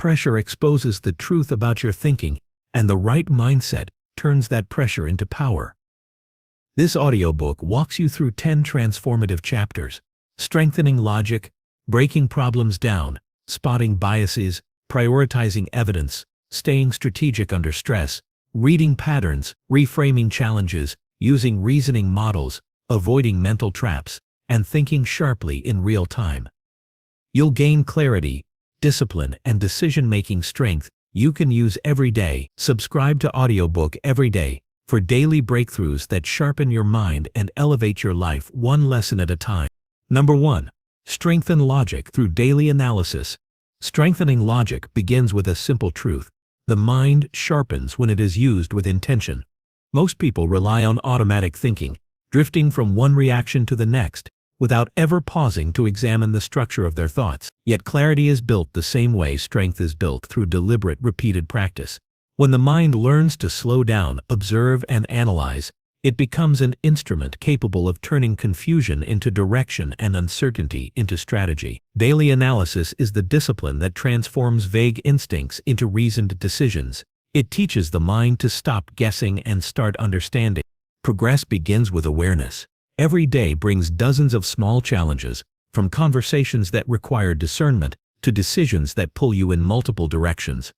pressure exposes the truth about your thinking, and the right mindset turns that pressure into power. This audiobook walks you through 10 transformative chapters: strengthening logic, breaking problems down, spotting biases, prioritizing evidence, staying strategic under stress, reading patterns, reframing challenges, using reasoning models, avoiding mental traps, and thinking sharply in real time. You'll gain clarity, discipline, and decision-making strength you can use every day. Subscribe to Audiobook every day for daily breakthroughs that sharpen your mind and elevate your life one lesson at a time. Number 1. Strengthen logic through daily analysis. Strengthening logic begins with a simple truth: the mind sharpens when it is used with intention. Most people rely on automatic thinking, drifting from one reaction to the next, without ever pausing to examine the structure of their thoughts. Yet clarity is built the same way strength is built, through deliberate, repeated practice. When the mind learns to slow down, observe, and analyze, it becomes an instrument capable of turning confusion into direction and uncertainty into strategy. Daily analysis is the discipline that transforms vague instincts into reasoned decisions. It teaches the mind to stop guessing and start understanding. Progress begins with awareness. Every day brings dozens of small challenges, from conversations that require discernment to decisions that pull you in multiple directions.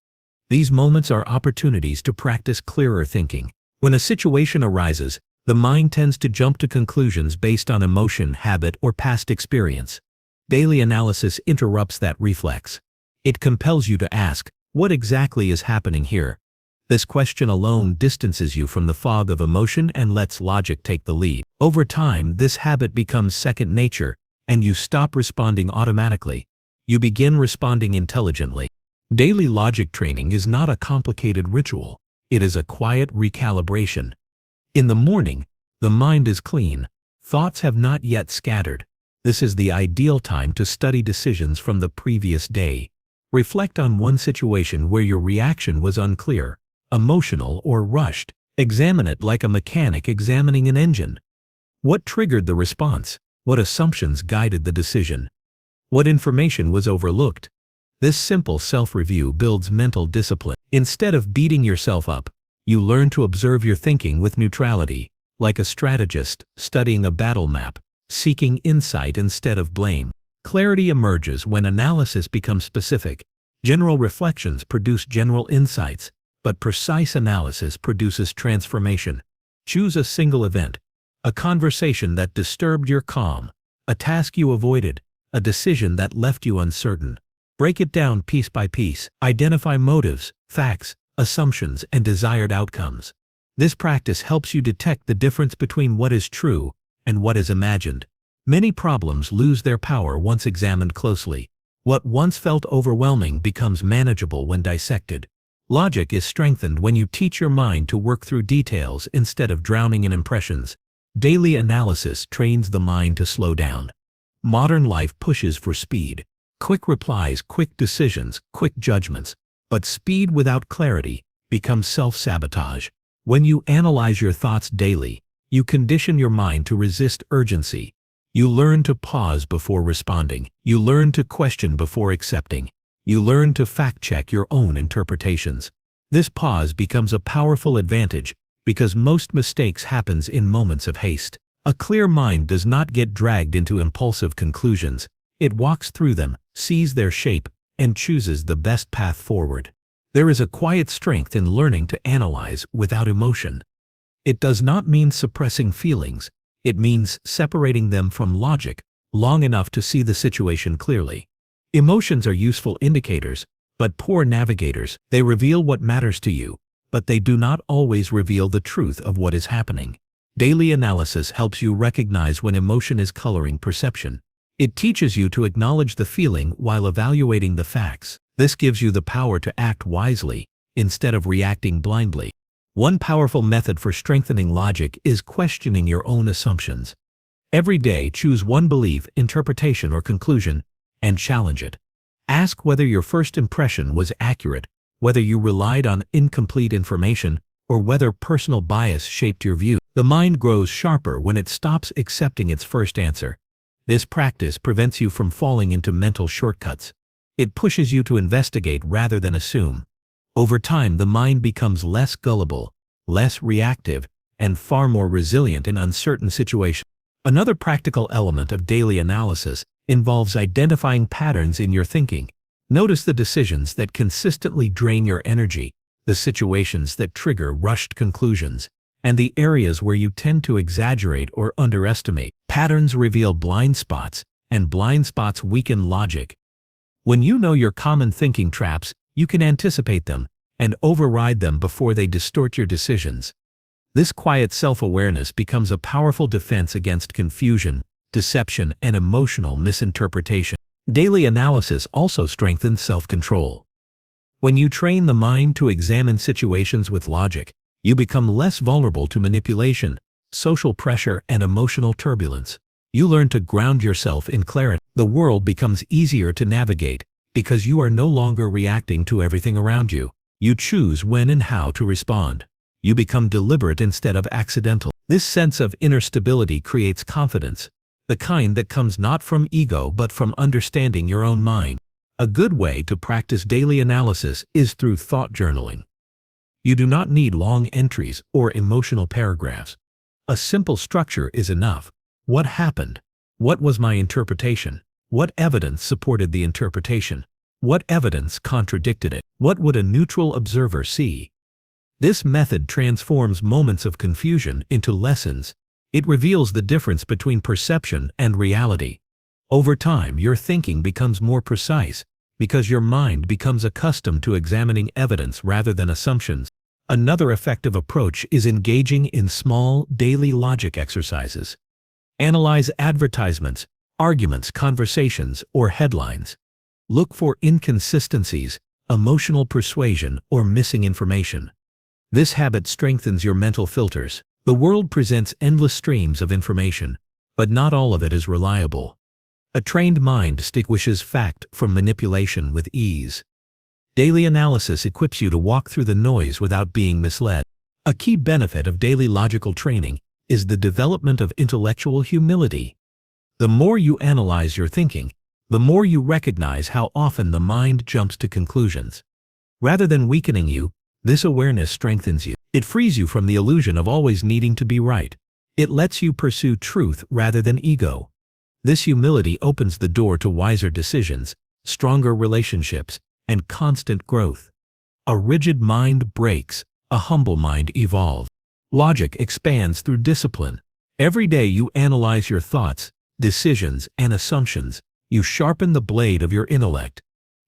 These moments are opportunities to practice clearer thinking. When a situation arises, the mind tends to jump to conclusions based on emotion, habit, or past experience. Daily analysis interrupts that reflex. It compels you to ask, what exactly is happening here? This question alone distances you from the fog of emotion and lets logic take the lead. Over time, this habit becomes second nature, and you stop responding automatically. You begin responding intelligently. Daily logic training is not a complicated ritual. It is a quiet recalibration. In the morning, the mind is clean. Thoughts have not yet scattered. This is the ideal time to study decisions from the previous day. Reflect on one situation where your reaction was unclear, emotional, or rushed. Examine it like a mechanic examining an engine. What triggered the response? What assumptions guided the decision? What information was overlooked? This simple self-review builds mental discipline. Instead of beating yourself up, you learn to observe your thinking with neutrality, like a strategist studying a battle map, seeking insight instead of blame. Clarity emerges when analysis becomes specific. General reflections produce general insights, but precise analysis produces transformation. Choose a single event, a conversation that disturbed your calm, a task you avoided, a decision that left you uncertain. Break it down piece by piece. Identify motives, facts, assumptions, and desired outcomes. This practice helps you detect the difference between what is true and what is imagined. Many problems lose their power once examined closely. What once felt overwhelming becomes manageable when dissected. Logic is strengthened when you teach your mind to work through details instead of drowning in impressions. Daily analysis trains the mind to slow down. Modern life pushes for speed. Quick replies, quick decisions, quick judgments. But speed without clarity becomes self-sabotage. When you analyze your thoughts daily, you condition your mind to resist urgency. You learn to pause before responding. You learn to question before accepting. You learn to fact-check your own interpretations. This pause becomes a powerful advantage because most mistakes happen in moments of haste. A clear mind does not get dragged into impulsive conclusions. It walks through them, sees their shape, and chooses the best path forward. There is a quiet strength in learning to analyze without emotion. It does not mean suppressing feelings. It means separating them from logic long enough to see the situation clearly. Emotions are useful indicators, but poor navigators. They reveal what matters to you, but they do not always reveal the truth of what is happening. Daily analysis helps you recognize when emotion is coloring perception. It teaches you to acknowledge the feeling while evaluating the facts. This gives you the power to act wisely, instead of reacting blindly. One powerful method for strengthening logic is questioning your own assumptions. Every day, choose one belief, interpretation, or conclusion, and challenge it. Ask whether your first impression was accurate, whether you relied on incomplete information, or whether personal bias shaped your view. The mind grows sharper when it stops accepting its first answer. This practice prevents you from falling into mental shortcuts. It pushes you to investigate rather than assume. Over time, the mind becomes less gullible, less reactive, and far more resilient in uncertain situations. Another practical element of daily analysis involves identifying patterns in your thinking. Notice the decisions that consistently drain your energy, the situations that trigger rushed conclusions, and the areas where you tend to exaggerate or underestimate. Patterns reveal blind spots, and blind spots weaken logic. When you know your common thinking traps, you can anticipate them and override them before they distort your decisions. This quiet self-awareness becomes a powerful defense against confusion, deception, and emotional misinterpretation. Daily analysis also strengthens self-control. When you train the mind to examine situations with logic, you become less vulnerable to manipulation, social pressure, and emotional turbulence. You learn to ground yourself in clarity. The world becomes easier to navigate because you are no longer reacting to everything around you. You choose when and how to respond. You become deliberate instead of accidental. This sense of inner stability creates confidence, the kind that comes not from ego but from understanding your own mind. A good way to practice daily analysis is through thought journaling. You do not need long entries or emotional paragraphs. A simple structure is enough. What happened? What was my interpretation? What evidence supported the interpretation? What evidence contradicted it? What would a neutral observer see? This method transforms moments of confusion into lessons. It reveals the difference between perception and reality. Over time, your thinking becomes more precise because your mind becomes accustomed to examining evidence rather than assumptions. Another effective approach is engaging in small, daily logic exercises. Analyze advertisements, arguments, conversations, or headlines. Look for inconsistencies, emotional persuasion, or missing information. This habit strengthens your mental filters. The world presents endless streams of information, but not all of it is reliable. A trained mind distinguishes fact from manipulation with ease. Daily analysis equips you to walk through the noise without being misled. A key benefit of daily logical training is the development of intellectual humility. The more you analyze your thinking, the more you recognize how often the mind jumps to conclusions. Rather than weakening you, this awareness strengthens you. It frees you from the illusion of always needing to be right. It lets you pursue truth rather than ego. This humility opens the door to wiser decisions, stronger relationships, and constant growth. A rigid mind breaks, a humble mind evolves. Logic expands through discipline. Every day you analyze your thoughts, decisions, and assumptions. You sharpen the blade of your intellect.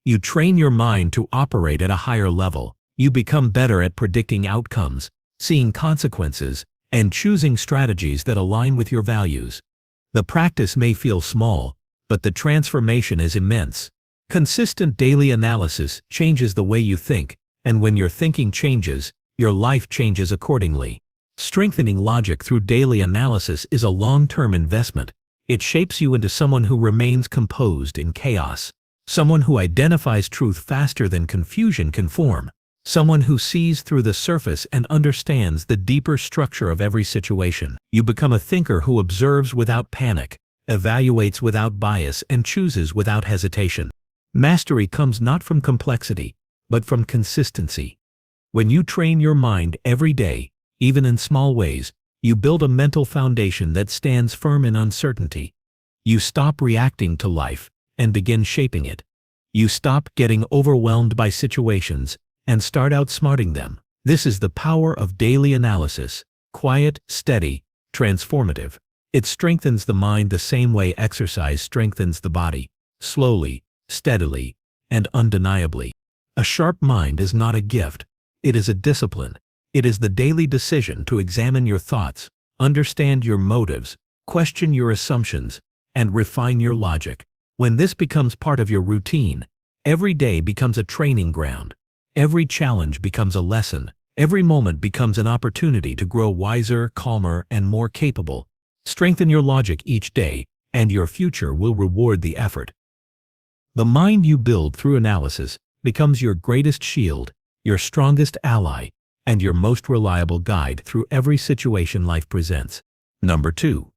You train your mind to operate at a higher level. You become better at predicting outcomes, seeing consequences, and choosing strategies that align with your values. The practice may feel small, but the transformation is immense. Consistent daily analysis changes the way you think, and when your thinking changes, your life changes accordingly. Strengthening logic through daily analysis is a long-term investment. It shapes you into someone who remains composed in chaos, someone who identifies truth faster than confusion can form, someone who sees through the surface and understands the deeper structure of every situation. You become a thinker who observes without panic, evaluates without bias, and chooses without hesitation. Mastery comes not from complexity, but from consistency. When you train your mind every day, even in small ways, you build a mental foundation that stands firm in uncertainty. You stop reacting to life and begin shaping it. You stop getting overwhelmed by situations and start outsmarting them. This is the power of daily analysis. Quiet, steady, transformative. It strengthens the mind the same way exercise strengthens the body, slowly, steadily, and undeniably. A sharp mind is not a gift. It is a discipline. It is the daily decision to examine your thoughts, understand your motives, question your assumptions, and refine your logic. When this becomes part of your routine, every day becomes a training ground. Every challenge becomes a lesson. Every moment becomes an opportunity to grow wiser, calmer, and more capable. Strengthen your logic each day, and your future will reward the effort. The mind you build through analysis becomes your greatest shield, your strongest ally, and your most reliable guide through every situation life presents. Number 2.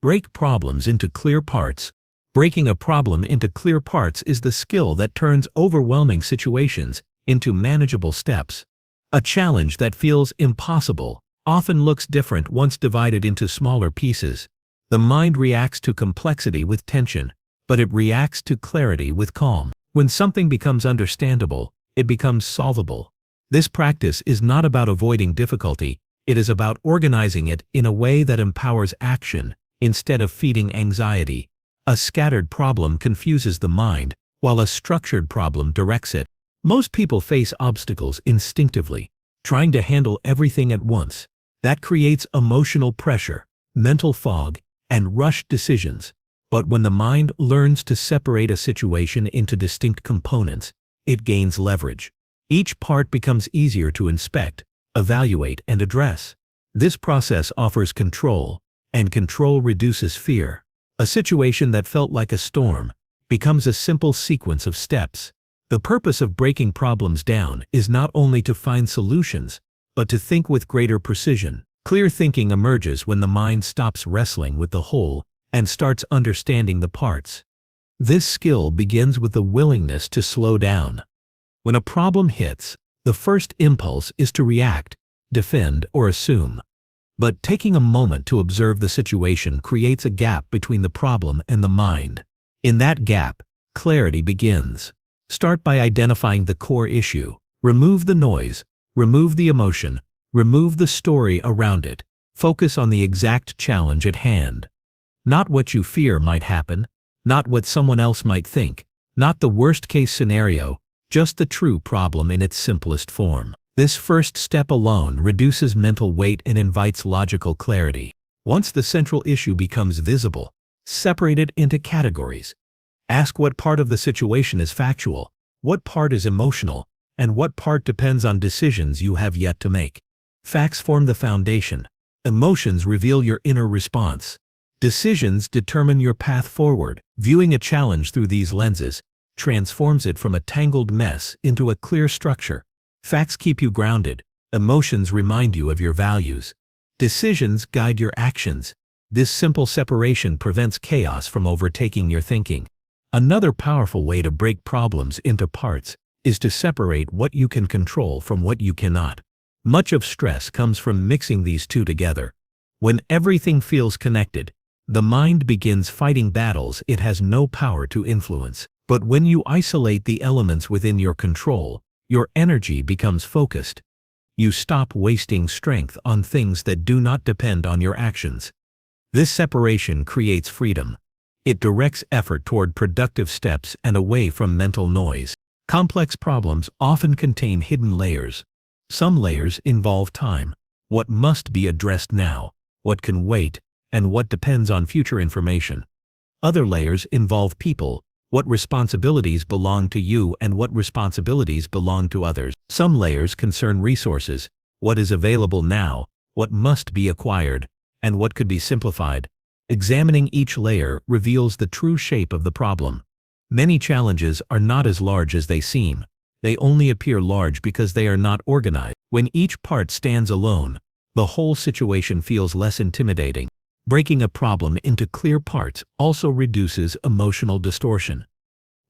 Break problems into clear parts. Breaking a problem into clear parts is the skill that turns overwhelming situations into manageable steps. A challenge that feels impossible often looks different once divided into smaller pieces. The mind reacts to complexity with tension, but it reacts to clarity with calm. When something becomes understandable, it becomes solvable. This practice is not about avoiding difficulty, it is about organizing it in a way that empowers action instead of feeding anxiety. A scattered problem confuses the mind, while a structured problem directs it. Most people face obstacles instinctively, trying to handle everything at once. That creates emotional pressure, mental fog, and rushed decisions. But when the mind learns to separate a situation into distinct components, it gains leverage. Each part becomes easier to inspect, evaluate, and address. This process offers control, and control reduces fear. A situation that felt like a storm becomes a simple sequence of steps. The purpose of breaking problems down is not only to find solutions, but to think with greater precision. Clear thinking emerges when the mind stops wrestling with the whole and starts understanding the parts. This skill begins with the willingness to slow down. When a problem hits, the first impulse is to react, defend, or assume. But taking a moment to observe the situation creates a gap between the problem and the mind. In that gap, clarity begins. Start by identifying the core issue. Remove the noise, remove the emotion, remove the story around it. Focus on the exact challenge at hand. Not what you fear might happen, not what someone else might think, not the worst-case scenario, just the true problem in its simplest form. This first step alone reduces mental weight and invites logical clarity. Once the central issue becomes visible, separate it into categories. Ask what part of the situation is factual, what part is emotional, and what part depends on decisions you have yet to make. Facts form the foundation. Emotions reveal your inner response. Decisions determine your path forward. Viewing a challenge through these lenses transforms it from a tangled mess into a clear structure. Facts keep you grounded. Emotions remind you of your values. Decisions guide your actions. This simple separation prevents chaos from overtaking your thinking. Another powerful way to break problems into parts is to separate what you can control from what you cannot. Much of stress comes from mixing these two together. When everything feels connected, the mind begins fighting battles it has no power to influence. But when you isolate the elements within your control, your energy becomes focused. You stop wasting strength on things that do not depend on your actions. This separation creates freedom. It directs effort toward productive steps and away from mental noise. Complex problems often contain hidden layers. Some layers involve time, what must be addressed now, what can wait, and what depends on future information. Other layers involve people, what responsibilities belong to you and what responsibilities belong to others. Some layers concern resources, what is available now, what must be acquired, and what could be simplified. Examining each layer reveals the true shape of the problem. Many challenges are not as large as they seem. They only appear large because they are not organized. When each part stands alone, the whole situation feels less intimidating. Breaking a problem into clear parts also reduces emotional distortion.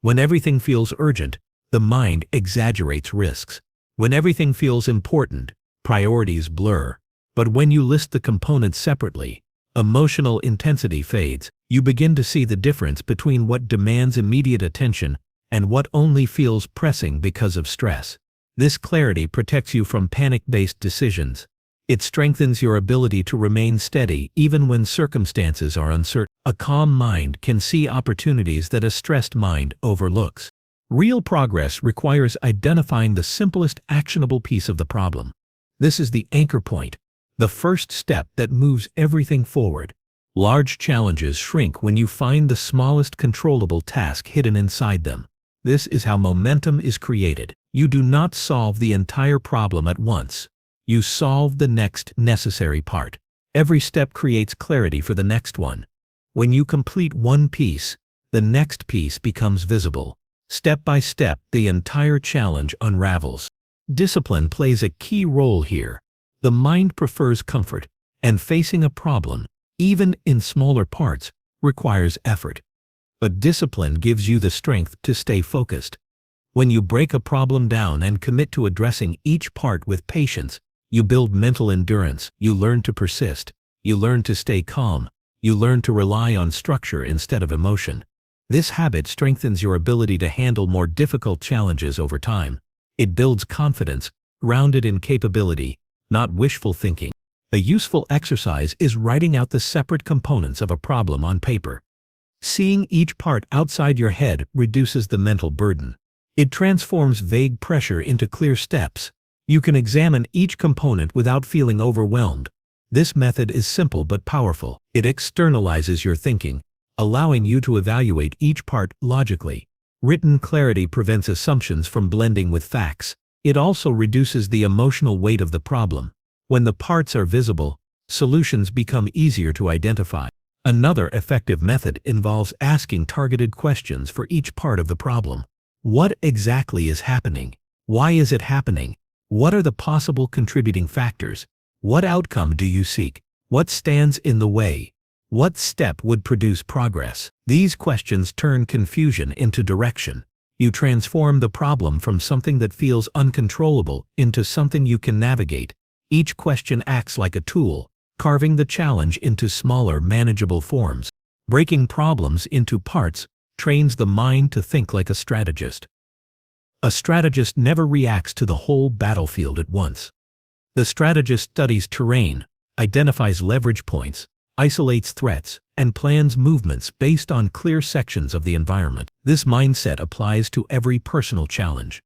When everything feels urgent, the mind exaggerates risks. When everything feels important, priorities blur. But when you list the components separately, emotional intensity fades. You begin to see the difference between what demands immediate attention and what only feels pressing because of stress. This clarity protects you from panic-based decisions. It strengthens your ability to remain steady even when circumstances are uncertain. A calm mind can see opportunities that a stressed mind overlooks. Real progress requires identifying the simplest actionable piece of the problem. This is the anchor point, the first step that moves everything forward. Large challenges shrink when you find the smallest controllable task hidden inside them. This is how momentum is created. You do not solve the entire problem at once. You solve the next necessary part. Every step creates clarity for the next one. When you complete one piece, the next piece becomes visible. Step by step, the entire challenge unravels. Discipline plays a key role here. The mind prefers comfort, and facing a problem, even in smaller parts, requires effort. but discipline gives you the strength to stay focused. When you break a problem down and commit to addressing each part with patience, you build mental endurance, you learn to persist, you learn to stay calm, you learn to rely on structure instead of emotion. This habit strengthens your ability to handle more difficult challenges over time. It builds confidence, grounded in capability, not wishful thinking. A useful exercise is writing out the separate components of a problem on paper. Seeing each part outside your head reduces the mental burden. It transforms vague pressure into clear steps. You can examine each component without feeling overwhelmed. This method is simple but powerful. It externalizes your thinking, allowing you to evaluate each part logically. Written clarity prevents assumptions from blending with facts. It also reduces the emotional weight of the problem. When the parts are visible, solutions become easier to identify. Another effective method involves asking targeted questions for each part of the problem. What exactly is happening? Why is it happening? What are the possible contributing factors? What outcome do you seek? What stands in the way? What step would produce progress? These questions turn confusion into direction. You transform the problem from something that feels uncontrollable into something you can navigate. Each question acts like a tool, carving the challenge into smaller, manageable forms. Breaking problems into parts trains the mind to think like a strategist. A strategist never reacts to the whole battlefield at once. The strategist studies terrain, identifies leverage points, isolates threats, and plans movements based on clear sections of the environment. This mindset applies to every personal challenge.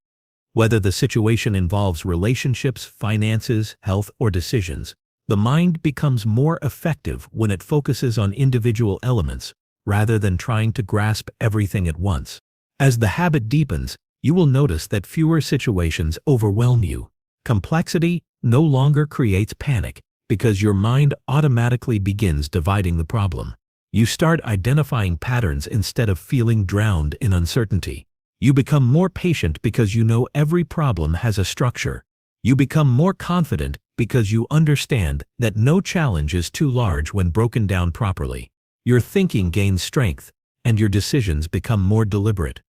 Whether the situation involves relationships, finances, health, or decisions, the mind becomes more effective when it focuses on individual elements, rather than trying to grasp everything at once. As the habit deepens, you will notice that fewer situations overwhelm you. Complexity no longer creates panic, because your mind automatically begins dividing the problem. You start identifying patterns instead of feeling drowned in uncertainty. You become more patient because you know every problem has a structure. You become more confident because you understand that no challenge is too large when broken down properly. Your thinking gains strength, and your decisions become more deliberate.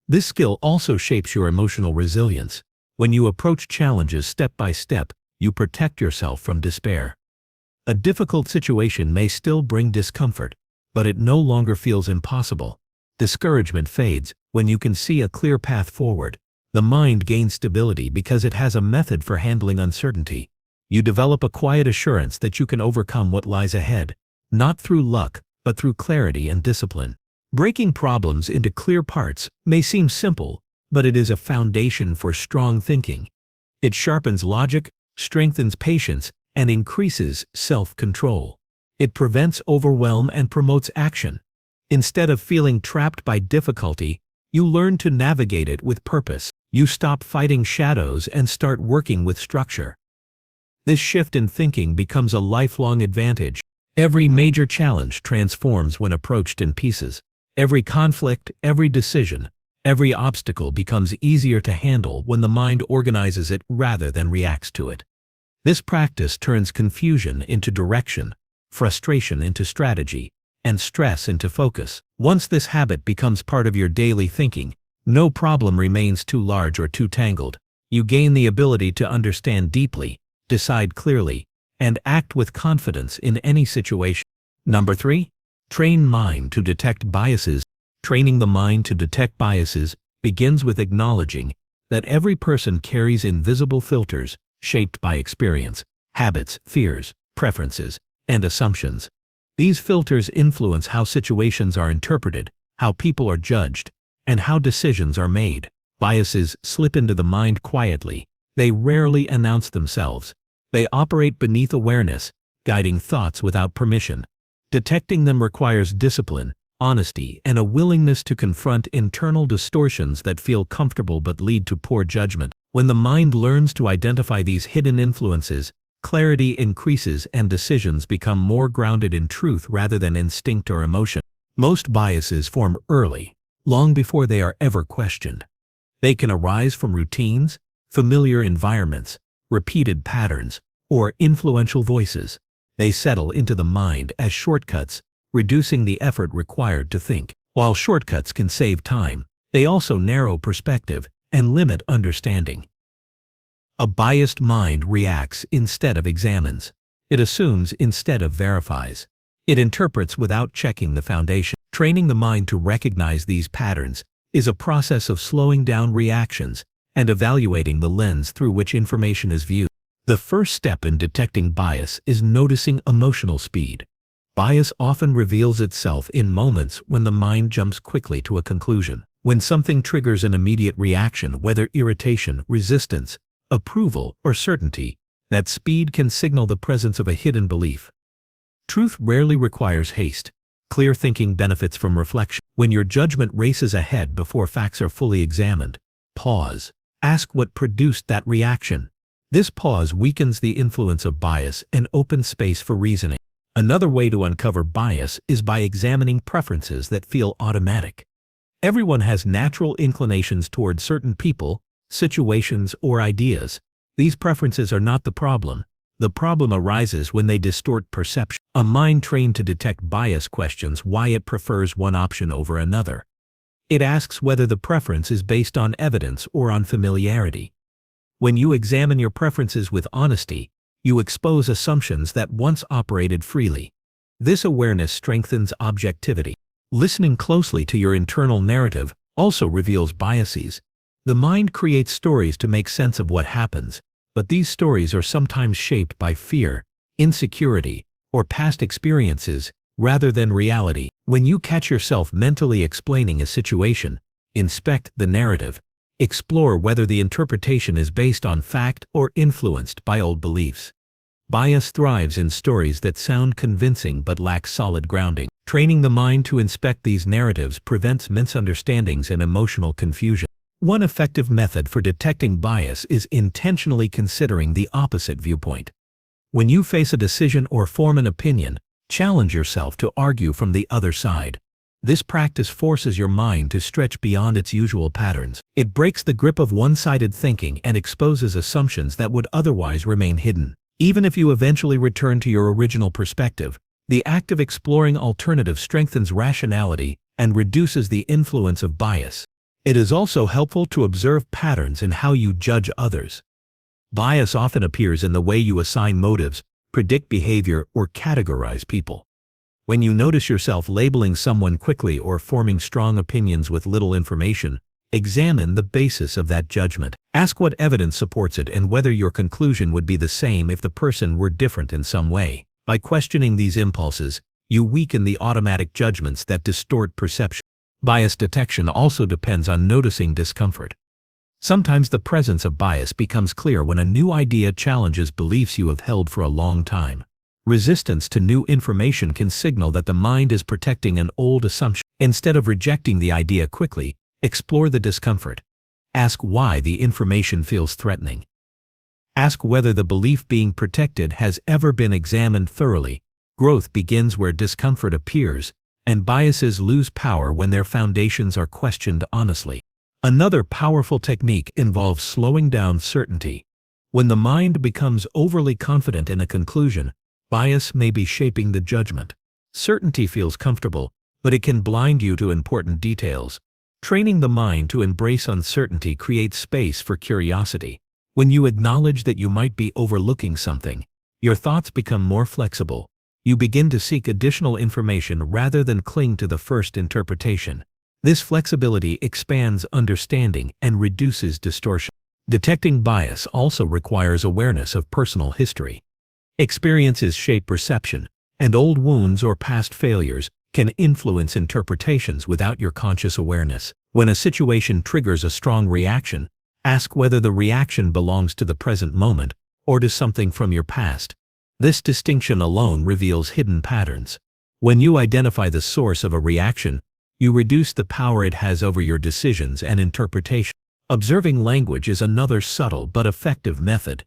This skill also shapes your emotional resilience. When you approach challenges step by step, you protect yourself from despair. A difficult situation may still bring discomfort, but it no longer feels impossible. Discouragement fades when you can see a clear path forward. The mind gains stability because it has a method for handling uncertainty. You develop a quiet assurance that you can overcome what lies ahead, not through luck, but through clarity and discipline. Breaking problems into clear parts may seem simple, but it is a foundation for strong thinking. It sharpens logic, strengthens patience, and increases self-control. It prevents overwhelm and promotes action. Instead of feeling trapped by difficulty, you learn to navigate it with purpose. You stop fighting shadows and start working with structure. This shift in thinking becomes a lifelong advantage. Every major challenge transforms when approached in pieces. Every conflict, every decision, every obstacle becomes easier to handle when the mind organizes it rather than reacts to it. This practice turns confusion into direction, frustration into strategy, and stress into focus. Once this habit becomes part of your daily thinking, no problem remains too large or too tangled. You gain the ability to understand deeply, decide clearly, and act with confidence in any situation. Number 3. Train mind to detect biases. Training the mind to detect biases begins with acknowledging that every person carries invisible filters shaped by experience, habits, fears, preferences, and assumptions. These filters influence how situations are interpreted, how people are judged, and how decisions are made. Biases slip into the mind quietly. They rarely announce themselves. They operate beneath awareness, guiding thoughts without permission. Detecting them requires discipline, honesty, and a willingness to confront internal distortions that feel comfortable but lead to poor judgment. When the mind learns to identify these hidden influences, clarity increases and decisions become more grounded in truth rather than instinct or emotion. Most biases form early, long before they are ever questioned. They can arise from routines, familiar environments, repeated patterns, or influential voices. They settle into the mind as shortcuts, reducing the effort required to think. While shortcuts can save time, they also narrow perspective and limit understanding. A biased mind reacts instead of examines. It assumes instead of verifies. It interprets without checking the foundation. Training the mind to recognize these patterns is a process of slowing down reactions and evaluating the lens through which information is viewed. The first step in detecting bias is noticing emotional speed. Bias often reveals itself in moments when the mind jumps quickly to a conclusion. When something triggers an immediate reaction, whether irritation, resistance, approval, or certainty, that speed can signal the presence of a hidden belief. Truth rarely requires haste. Clear thinking benefits from reflection. When your judgment races ahead before facts are fully examined, pause. Ask what produced that reaction. This pause weakens the influence of bias and opens space for reasoning. Another way to uncover bias is by examining preferences that feel automatic. Everyone has natural inclinations toward certain people, situations, or ideas. These preferences are not the problem. The problem arises when they distort perception. A mind trained to detect bias questions why it prefers one option over another. It asks whether the preference is based on evidence or on familiarity. When you examine your preferences with honesty, you expose assumptions that once operated freely. This awareness strengthens objectivity. Listening closely to your internal narrative also reveals biases. The mind creates stories to make sense of what happens, but these stories are sometimes shaped by fear, insecurity, or past experiences, rather than reality. When you catch yourself mentally explaining a situation, inspect the narrative. Explore whether the interpretation is based on fact or influenced by old beliefs. Bias thrives in stories that sound convincing but lack solid grounding. Training the mind to inspect these narratives prevents misunderstandings and emotional confusion. One effective method for detecting bias is intentionally considering the opposite viewpoint. When you face a decision or form an opinion, challenge yourself to argue from the other side. This practice forces your mind to stretch beyond its usual patterns. It breaks the grip of one-sided thinking and exposes assumptions that would otherwise remain hidden. Even if you eventually return to your original perspective, the act of exploring alternatives strengthens rationality and reduces the influence of bias. It is also helpful to observe patterns in how you judge others. Bias often appears in the way you assign motives, predict behavior, or categorize people. When you notice yourself labeling someone quickly or forming strong opinions with little information, examine the basis of that judgment. Ask what evidence supports it and whether your conclusion would be the same if the person were different in some way. By questioning these impulses, you weaken the automatic judgments that distort perception. Bias detection also depends on noticing discomfort. Sometimes the presence of bias becomes clear when a new idea challenges beliefs you have held for a long time. Resistance to new information can signal that the mind is protecting an old assumption. Instead of rejecting the idea quickly, explore the discomfort. Ask why the information feels threatening. Ask whether the belief being protected has ever been examined thoroughly. Growth begins where discomfort appears, and biases lose power when their foundations are questioned honestly. Another powerful technique involves slowing down certainty. When the mind becomes overly confident in a conclusion, bias may be shaping the judgment. Certainty feels comfortable, but it can blind you to important details. Training the mind to embrace uncertainty creates space for curiosity. When you acknowledge that you might be overlooking something, your thoughts become more flexible. You begin to seek additional information rather than cling to the first interpretation. This flexibility expands understanding and reduces distortion. Detecting bias also requires awareness of personal history. Experiences shape perception, and old wounds or past failures can influence interpretations without your conscious awareness. When a situation triggers a strong reaction, ask whether the reaction belongs to the present moment or to something from your past. This distinction alone reveals hidden patterns. When you identify the source of a reaction, you reduce the power it has over your decisions and interpretation. Observing language is another subtle but effective method.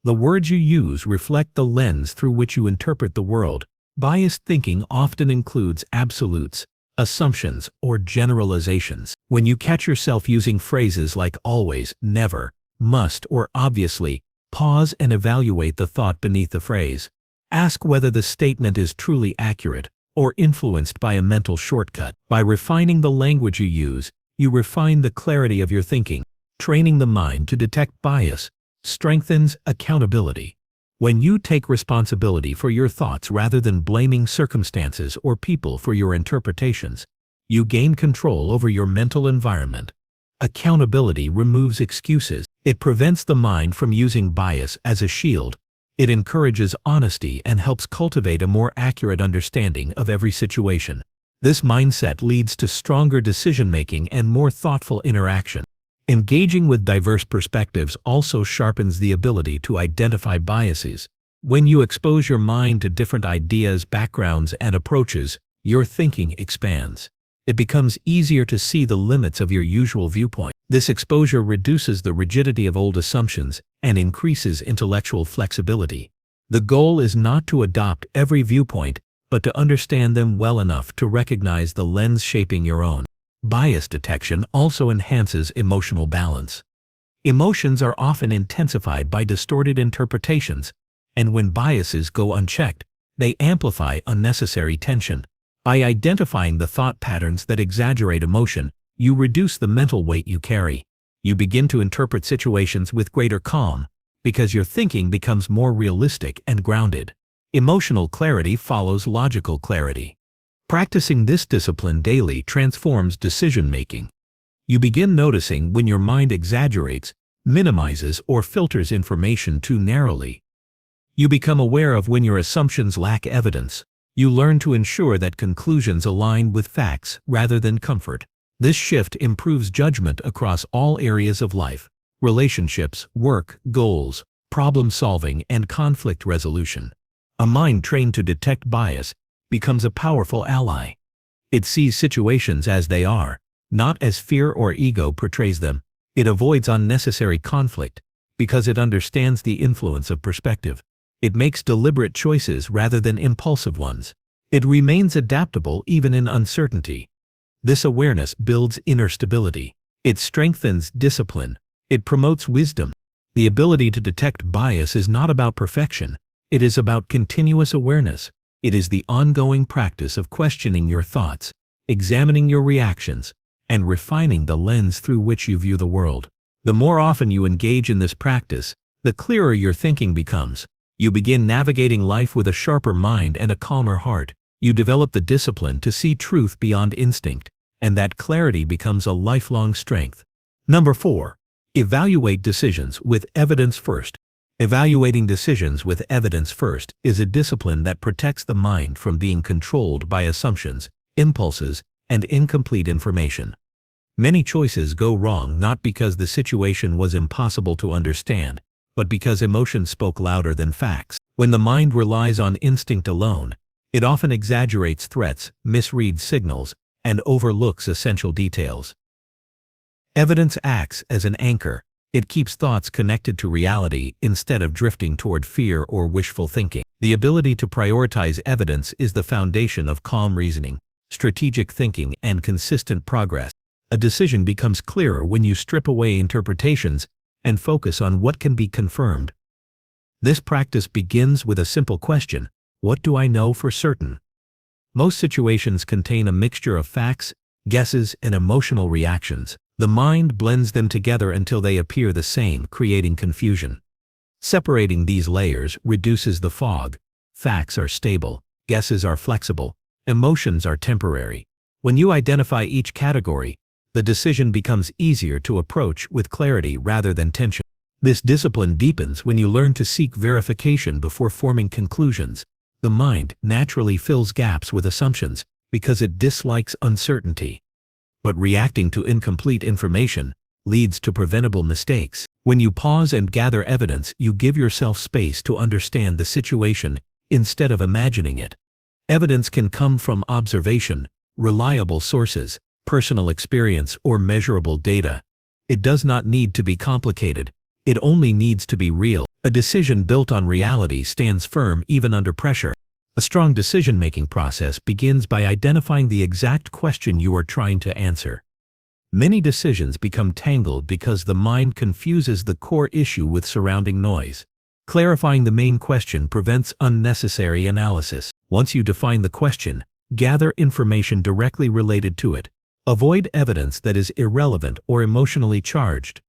The words you use reflect the lens through which you interpret the world. Biased thinking often includes absolutes, assumptions, or generalizations. When you catch yourself using phrases like always, never, must, or obviously, pause and evaluate the thought beneath the phrase. Ask whether the statement is truly accurate or influenced by a mental shortcut. By refining the language you use, you refine the clarity of your thinking. Training the mind to detect bias strengthens accountability. When you take responsibility for your thoughts rather than blaming circumstances or people for your interpretations, you gain control over your mental environment. Accountability removes excuses. It prevents the mind from using bias as a shield. It encourages honesty and helps cultivate a more accurate understanding of every situation. This mindset leads to stronger decision-making and more thoughtful interaction. Engaging with diverse perspectives also sharpens the ability to identify biases. When you expose your mind to different ideas, backgrounds, and approaches, your thinking expands. It becomes easier to see the limits of your usual viewpoint. This exposure reduces the rigidity of old assumptions and increases intellectual flexibility. The goal is not to adopt every viewpoint, but to understand them well enough to recognize the lens shaping your own. Bias detection also enhances emotional balance. Emotions are often intensified by distorted interpretations, and when biases go unchecked, they amplify unnecessary tension. By identifying the thought patterns that exaggerate emotion, you reduce the mental weight you carry. You begin to interpret situations with greater calm, because your thinking becomes more realistic and grounded. Emotional clarity follows logical clarity. Practicing this discipline daily transforms decision-making. You begin noticing when your mind exaggerates, minimizes, or filters information too narrowly. You become aware of when your assumptions lack evidence. You learn to ensure that conclusions align with facts rather than comfort. This shift improves judgment across all areas of life: relationships, work, goals, problem-solving, and conflict resolution. A mind trained to detect bias becomes a powerful ally. It sees situations as they are, not as fear or ego portrays them. It avoids unnecessary conflict because it understands the influence of perspective. It makes deliberate choices rather than impulsive ones. It remains adaptable even in uncertainty. This awareness builds inner stability. It strengthens discipline. It promotes wisdom. The ability to detect bias is not about perfection. It is about continuous awareness. It is the ongoing practice of questioning your thoughts, examining your reactions, and refining the lens through which you view the world. The more often you engage in this practice, the clearer your thinking becomes. You begin navigating life with a sharper mind and a calmer heart. You develop the discipline to see truth beyond instinct, and that clarity becomes a lifelong strength. Number 4. Evaluate decisions with evidence first. Evaluating decisions with evidence first is a discipline that protects the mind from being controlled by assumptions, impulses, and incomplete information. Many choices go wrong not because the situation was impossible to understand, but because emotion spoke louder than facts. When the mind relies on instinct alone, it often exaggerates threats, misreads signals, and overlooks essential details. Evidence acts as an anchor. It keeps thoughts connected to reality instead of drifting toward fear or wishful thinking. The ability to prioritize evidence is the foundation of calm reasoning, strategic thinking, and consistent progress. A decision becomes clearer when you strip away interpretations and focus on what can be confirmed. This practice begins with a simple question: what do I know for certain? Most situations contain a mixture of facts, guesses, and emotional reactions. The mind blends them together until they appear the same, creating confusion. Separating these layers reduces the fog. Facts are stable, guesses are flexible, emotions are temporary. When you identify each category, the decision becomes easier to approach with clarity rather than tension. This discipline deepens when you learn to seek verification before forming conclusions. The mind naturally fills gaps with assumptions because it dislikes uncertainty. But reacting to incomplete information leads to preventable mistakes. When you pause and gather evidence, you give yourself space to understand the situation instead of imagining it. Evidence can come from observation, reliable sources, personal experience, or measurable data. It does not need to be complicated. It only needs to be real. A decision built on reality stands firm even under pressure. A strong decision-making process begins by identifying the exact question you are trying to answer. Many decisions become tangled because the mind confuses the core issue with surrounding noise. Clarifying the main question prevents unnecessary analysis. Once you define the question, gather information directly related to it. Avoid evidence that is irrelevant or emotionally charged.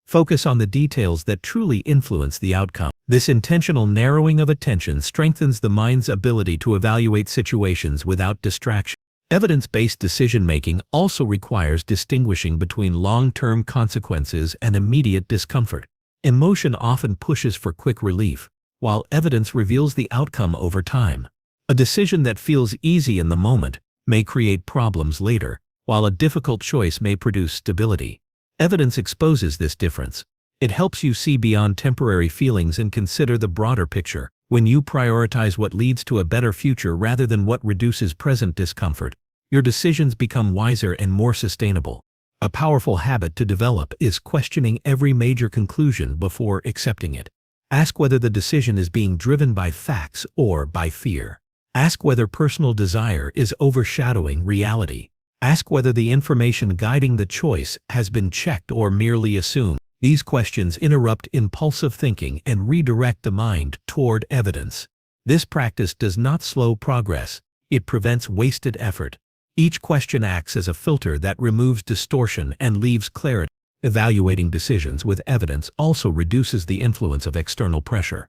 Focus on the details that truly influence the outcome. This intentional narrowing of attention strengthens the mind's ability to evaluate situations without distraction. Evidence-based decision-making also requires distinguishing between long-term consequences and immediate discomfort. Emotion often pushes for quick relief, while evidence reveals the outcome over time. A decision that feels easy in the moment may create problems later, while a difficult choice may produce stability. Evidence exposes this difference. It helps you see beyond temporary feelings and consider the broader picture. When you prioritize what leads to a better future rather than what reduces present discomfort, your decisions become wiser and more sustainable. A powerful habit to develop is questioning every major conclusion before accepting it. Ask whether the decision is being driven by facts or by fear. Ask whether personal desire is overshadowing reality. Ask whether the information guiding the choice has been checked or merely assumed. These questions interrupt impulsive thinking and redirect the mind toward evidence. This practice does not slow progress, it prevents wasted effort. Each question acts as a filter that removes distortion and leaves clarity. Evaluating decisions with evidence also reduces the influence of external pressure.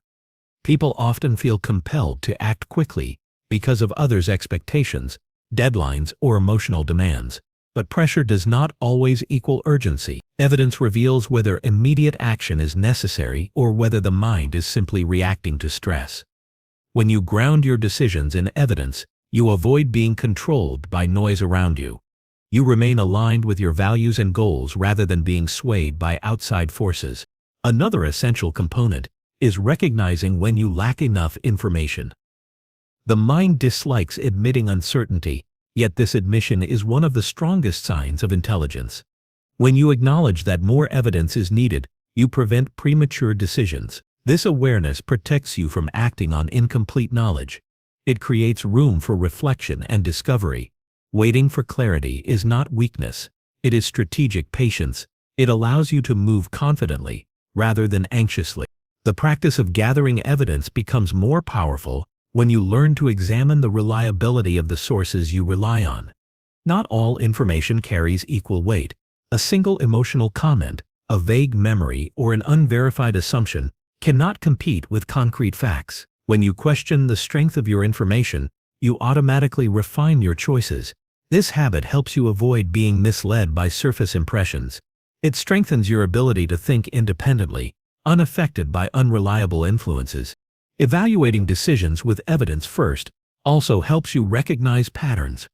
People often feel compelled to act quickly because of others' expectations, deadlines, or emotional demands. But pressure does not always equal urgency. Evidence reveals whether immediate action is necessary or whether the mind is simply reacting to stress. When you ground your decisions in evidence, you avoid being controlled by noise around you. You remain aligned with your values and goals rather than being swayed by outside forces. Another essential component is recognizing when you lack enough information. The mind dislikes admitting uncertainty, yet this admission is one of the strongest signs of intelligence. When you acknowledge that more evidence is needed, you prevent premature decisions. This awareness protects you from acting on incomplete knowledge. It creates room for reflection and discovery. Waiting for clarity is not weakness. It is strategic patience. It allows you to move confidently, rather than anxiously. The practice of gathering evidence becomes more powerful when you learn to examine the reliability of the sources you rely on. Not all information carries equal weight. A single emotional comment, a vague memory, or an unverified assumption cannot compete with concrete facts. When you question the strength of your information, you automatically refine your choices. This habit helps you avoid being misled by surface impressions. It strengthens your ability to think independently, unaffected by unreliable influences. Evaluating decisions with evidence first also helps you recognize patterns.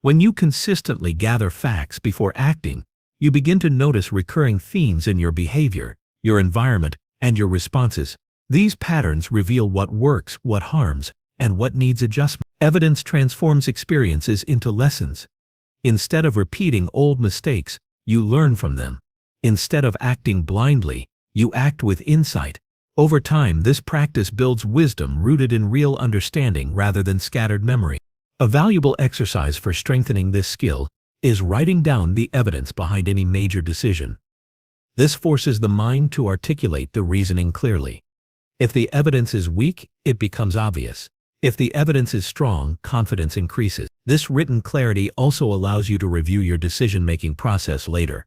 When you consistently gather facts before acting, you begin to notice recurring themes in your behavior, your environment, and your responses. These patterns reveal what works, what harms, and what needs adjustment. Evidence transforms experiences into lessons. Instead of repeating old mistakes, you learn from them. Instead of acting blindly, you act with insight. Over time, this practice builds wisdom rooted in real understanding rather than scattered memory. A valuable exercise for strengthening this skill is writing down the evidence behind any major decision. This forces the mind to articulate the reasoning clearly. If the evidence is weak, it becomes obvious. If the evidence is strong, confidence increases. This written clarity also allows you to review your decision-making process later.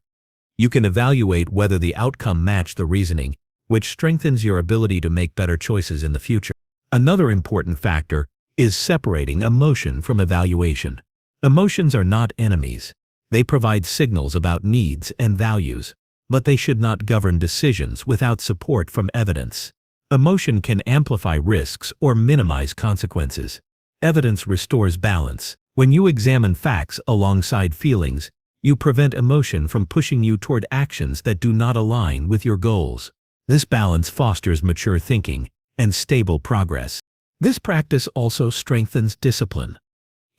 You can evaluate whether the outcome matched the reasoning, which strengthens your ability to make better choices in the future. Another important factor is separating emotion from evaluation. Emotions are not enemies. They provide signals about needs and values, but they should not govern decisions without support from evidence. Emotion can amplify risks or minimize consequences. Evidence restores balance. When you examine facts alongside feelings, you prevent emotion from pushing you toward actions that do not align with your goals. This balance fosters mature thinking and stable progress. This practice also strengthens discipline.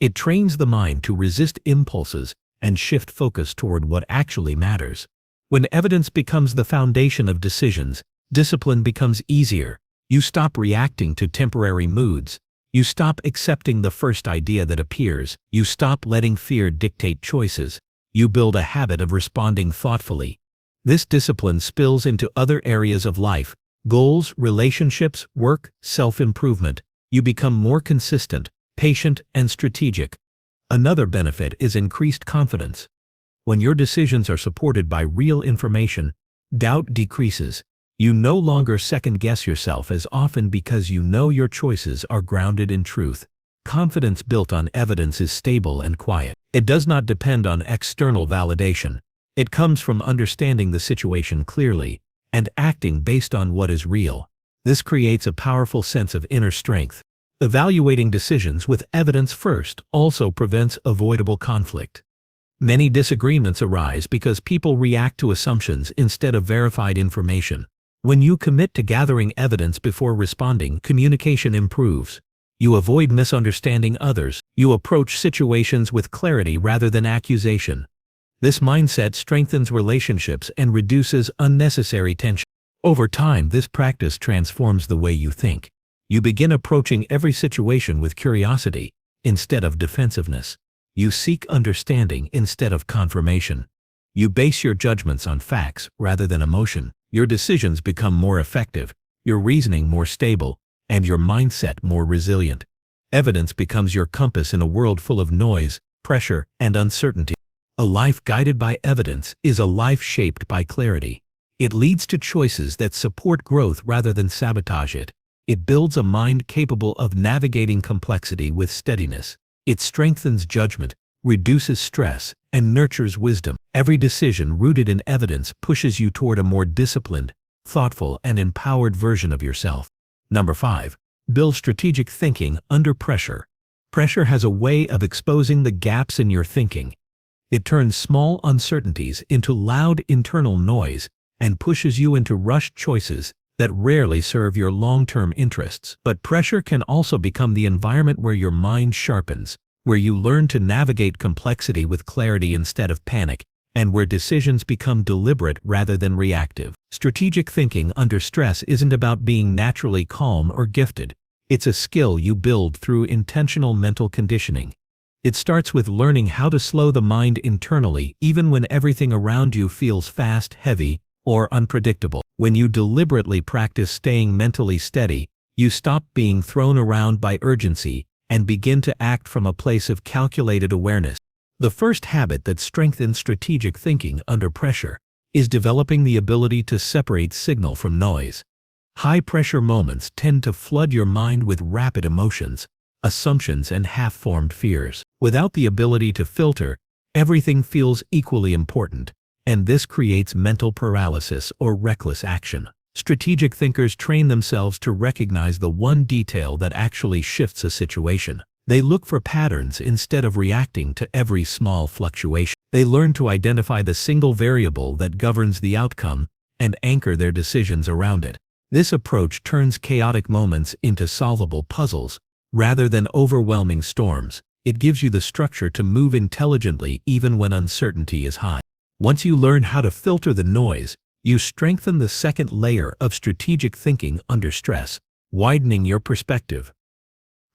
It trains the mind to resist impulses and shift focus toward what actually matters. When evidence becomes the foundation of decisions, discipline becomes easier. You stop reacting to temporary moods. You stop accepting the first idea that appears. You stop letting fear dictate choices. You build a habit of responding thoughtfully. This discipline spills into other areas of life: goals, relationships, work, self-improvement. You become more consistent, patient, and strategic. Another benefit is increased confidence. When your decisions are supported by real information, doubt decreases. You no longer second-guess yourself as often because you know your choices are grounded in truth. Confidence built on evidence is stable and quiet. It does not depend on external validation. It comes from understanding the situation clearly and acting based on what is real. This creates a powerful sense of inner strength. Evaluating decisions with evidence first also prevents avoidable conflict. Many disagreements arise because people react to assumptions instead of verified information. When you commit to gathering evidence before responding, communication improves. You avoid misunderstanding others. You approach situations with clarity rather than accusation. This mindset strengthens relationships and reduces unnecessary tension. Over time, this practice transforms the way you think. You begin approaching every situation with curiosity instead of defensiveness. You seek understanding instead of confirmation. You base your judgments on facts rather than emotion. Your decisions become more effective, your reasoning more stable, and your mindset more resilient. Evidence becomes your compass in a world full of noise, pressure, and uncertainty. A life guided by evidence is a life shaped by clarity. It leads to choices that support growth rather than sabotage it. It builds a mind capable of navigating complexity with steadiness. It strengthens judgment, reduces stress, and nurtures wisdom. Every decision rooted in evidence pushes you toward a more disciplined, thoughtful, and empowered version of yourself. Number 5. Build strategic thinking under pressure. Pressure has a way of exposing the gaps in your thinking. It turns small uncertainties into loud internal noise and pushes you into rushed choices that rarely serve your long-term interests. But pressure can also become the environment where your mind sharpens, where you learn to navigate complexity with clarity instead of panic, and where decisions become deliberate rather than reactive. Strategic thinking under stress isn't about being naturally calm or gifted. It's a skill you build through intentional mental conditioning. It starts with learning how to slow the mind internally even when everything around you feels fast, heavy, or unpredictable. When you deliberately practice staying mentally steady, you stop being thrown around by urgency and begin to act from a place of calculated awareness. The first habit that strengthens strategic thinking under pressure is developing the ability to separate signal from noise. High-pressure moments tend to flood your mind with rapid emotions, assumptions, and half-formed fears. Without the ability to filter, everything feels equally important, and this creates mental paralysis or reckless action. Strategic thinkers train themselves to recognize the one detail that actually shifts a situation. They look for patterns instead of reacting to every small fluctuation. They learn to identify the single variable that governs the outcome and anchor their decisions around it. This approach turns chaotic moments into solvable puzzles rather than overwhelming storms. It gives you the structure to move intelligently even when uncertainty is high. Once you learn how to filter the noise, you strengthen the second layer of strategic thinking under stress, widening your perspective.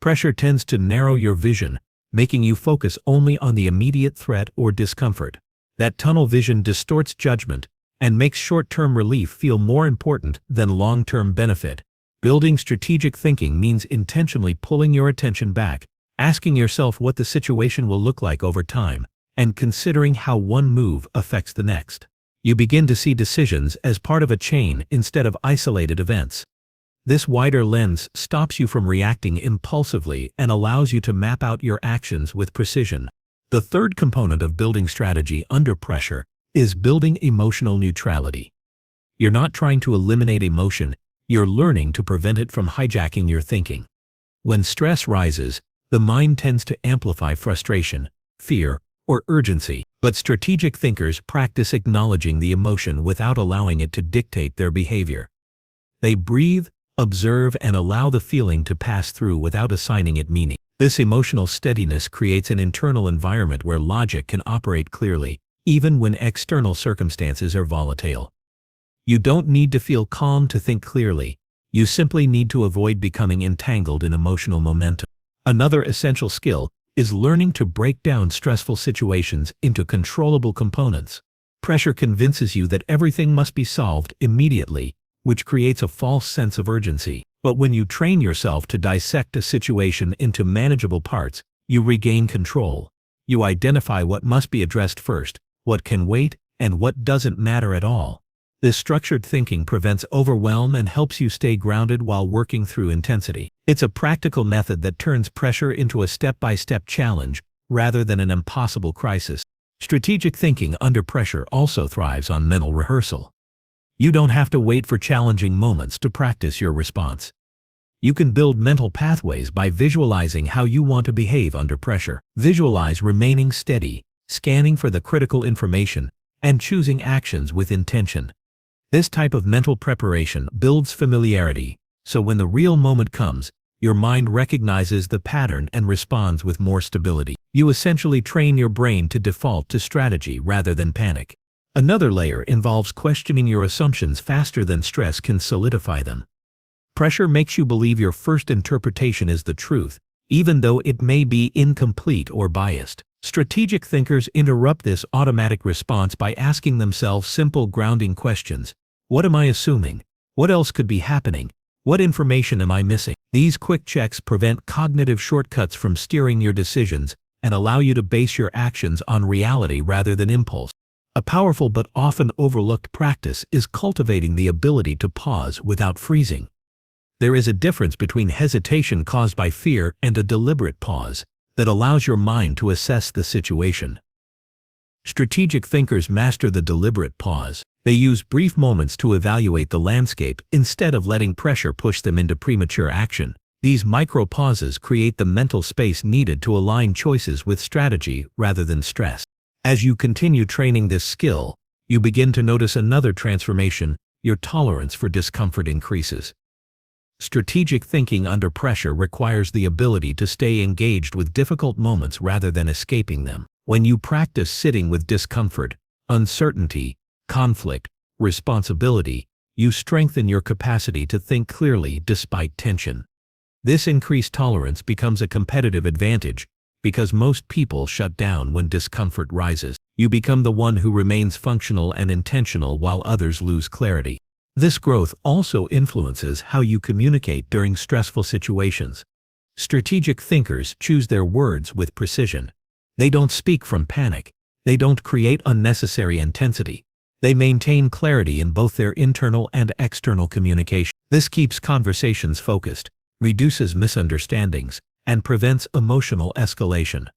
Pressure tends to narrow your vision, making you focus only on the immediate threat or discomfort. That tunnel vision distorts judgment and makes short-term relief feel more important than long-term benefit. Building strategic thinking means intentionally pulling your attention back, asking yourself what the situation will look like over time, and considering how one move affects the next. You begin to see decisions as part of a chain instead of isolated events. This wider lens stops you from reacting impulsively and allows you to map out your actions with precision. The third component of building strategy under pressure is building emotional neutrality. You're not trying to eliminate emotion, you're learning to prevent it from hijacking your thinking. When stress rises, the mind tends to amplify frustration, fear, or urgency, but strategic thinkers practice acknowledging the emotion without allowing it to dictate their behavior. They breathe, observe, and allow the feeling to pass through without assigning it meaning. This emotional steadiness creates an internal environment where logic can operate clearly, even when external circumstances are volatile. You don't need to feel calm to think clearly. You simply need to avoid becoming entangled in emotional momentum. Another essential skill is learning to break down stressful situations into controllable components. Pressure convinces you that everything must be solved immediately, which creates a false sense of urgency. But when you train yourself to dissect a situation into manageable parts, you regain control. You identify what must be addressed first, what can wait, and what doesn't matter at all. This structured thinking prevents overwhelm and helps you stay grounded while working through intensity. It's a practical method that turns pressure into a step-by-step challenge rather than an impossible crisis. Strategic thinking under pressure also thrives on mental rehearsal. You don't have to wait for challenging moments to practice your response. You can build mental pathways by visualizing how you want to behave under pressure. Visualize remaining steady, scanning for the critical information, and choosing actions with intention. This type of mental preparation builds familiarity, so when the real moment comes, your mind recognizes the pattern and responds with more stability. You essentially train your brain to default to strategy rather than panic. Another layer involves questioning your assumptions faster than stress can solidify them. Pressure makes you believe your first interpretation is the truth, even though it may be incomplete or biased. Strategic thinkers interrupt this automatic response by asking themselves simple grounding questions. What am I assuming? What else could be happening? What information am I missing? These quick checks prevent cognitive shortcuts from steering your decisions and allow you to base your actions on reality rather than impulse. A powerful but often overlooked practice is cultivating the ability to pause without freezing. There is a difference between hesitation caused by fear and a deliberate pause that allows your mind to assess the situation. Strategic thinkers master the deliberate pause. They use brief moments to evaluate the landscape instead of letting pressure push them into premature action. These micro pauses create the mental space needed to align choices with strategy rather than stress. As you continue training this skill, you begin to notice another transformation. Your tolerance for discomfort increases. Strategic thinking under pressure requires the ability to stay engaged with difficult moments rather than escaping them. When you practice sitting with discomfort, uncertainty, conflict, responsibility, you strengthen your capacity to think clearly despite tension. This increased tolerance becomes a competitive advantage because most people shut down when discomfort rises. You become the one who remains functional and intentional while others lose clarity. This growth also influences how you communicate during stressful situations. Strategic thinkers choose their words with precision. They don't speak from panic. They don't create unnecessary intensity. They maintain clarity in both their internal and external communication. This keeps conversations focused, reduces misunderstandings, and prevents emotional escalation.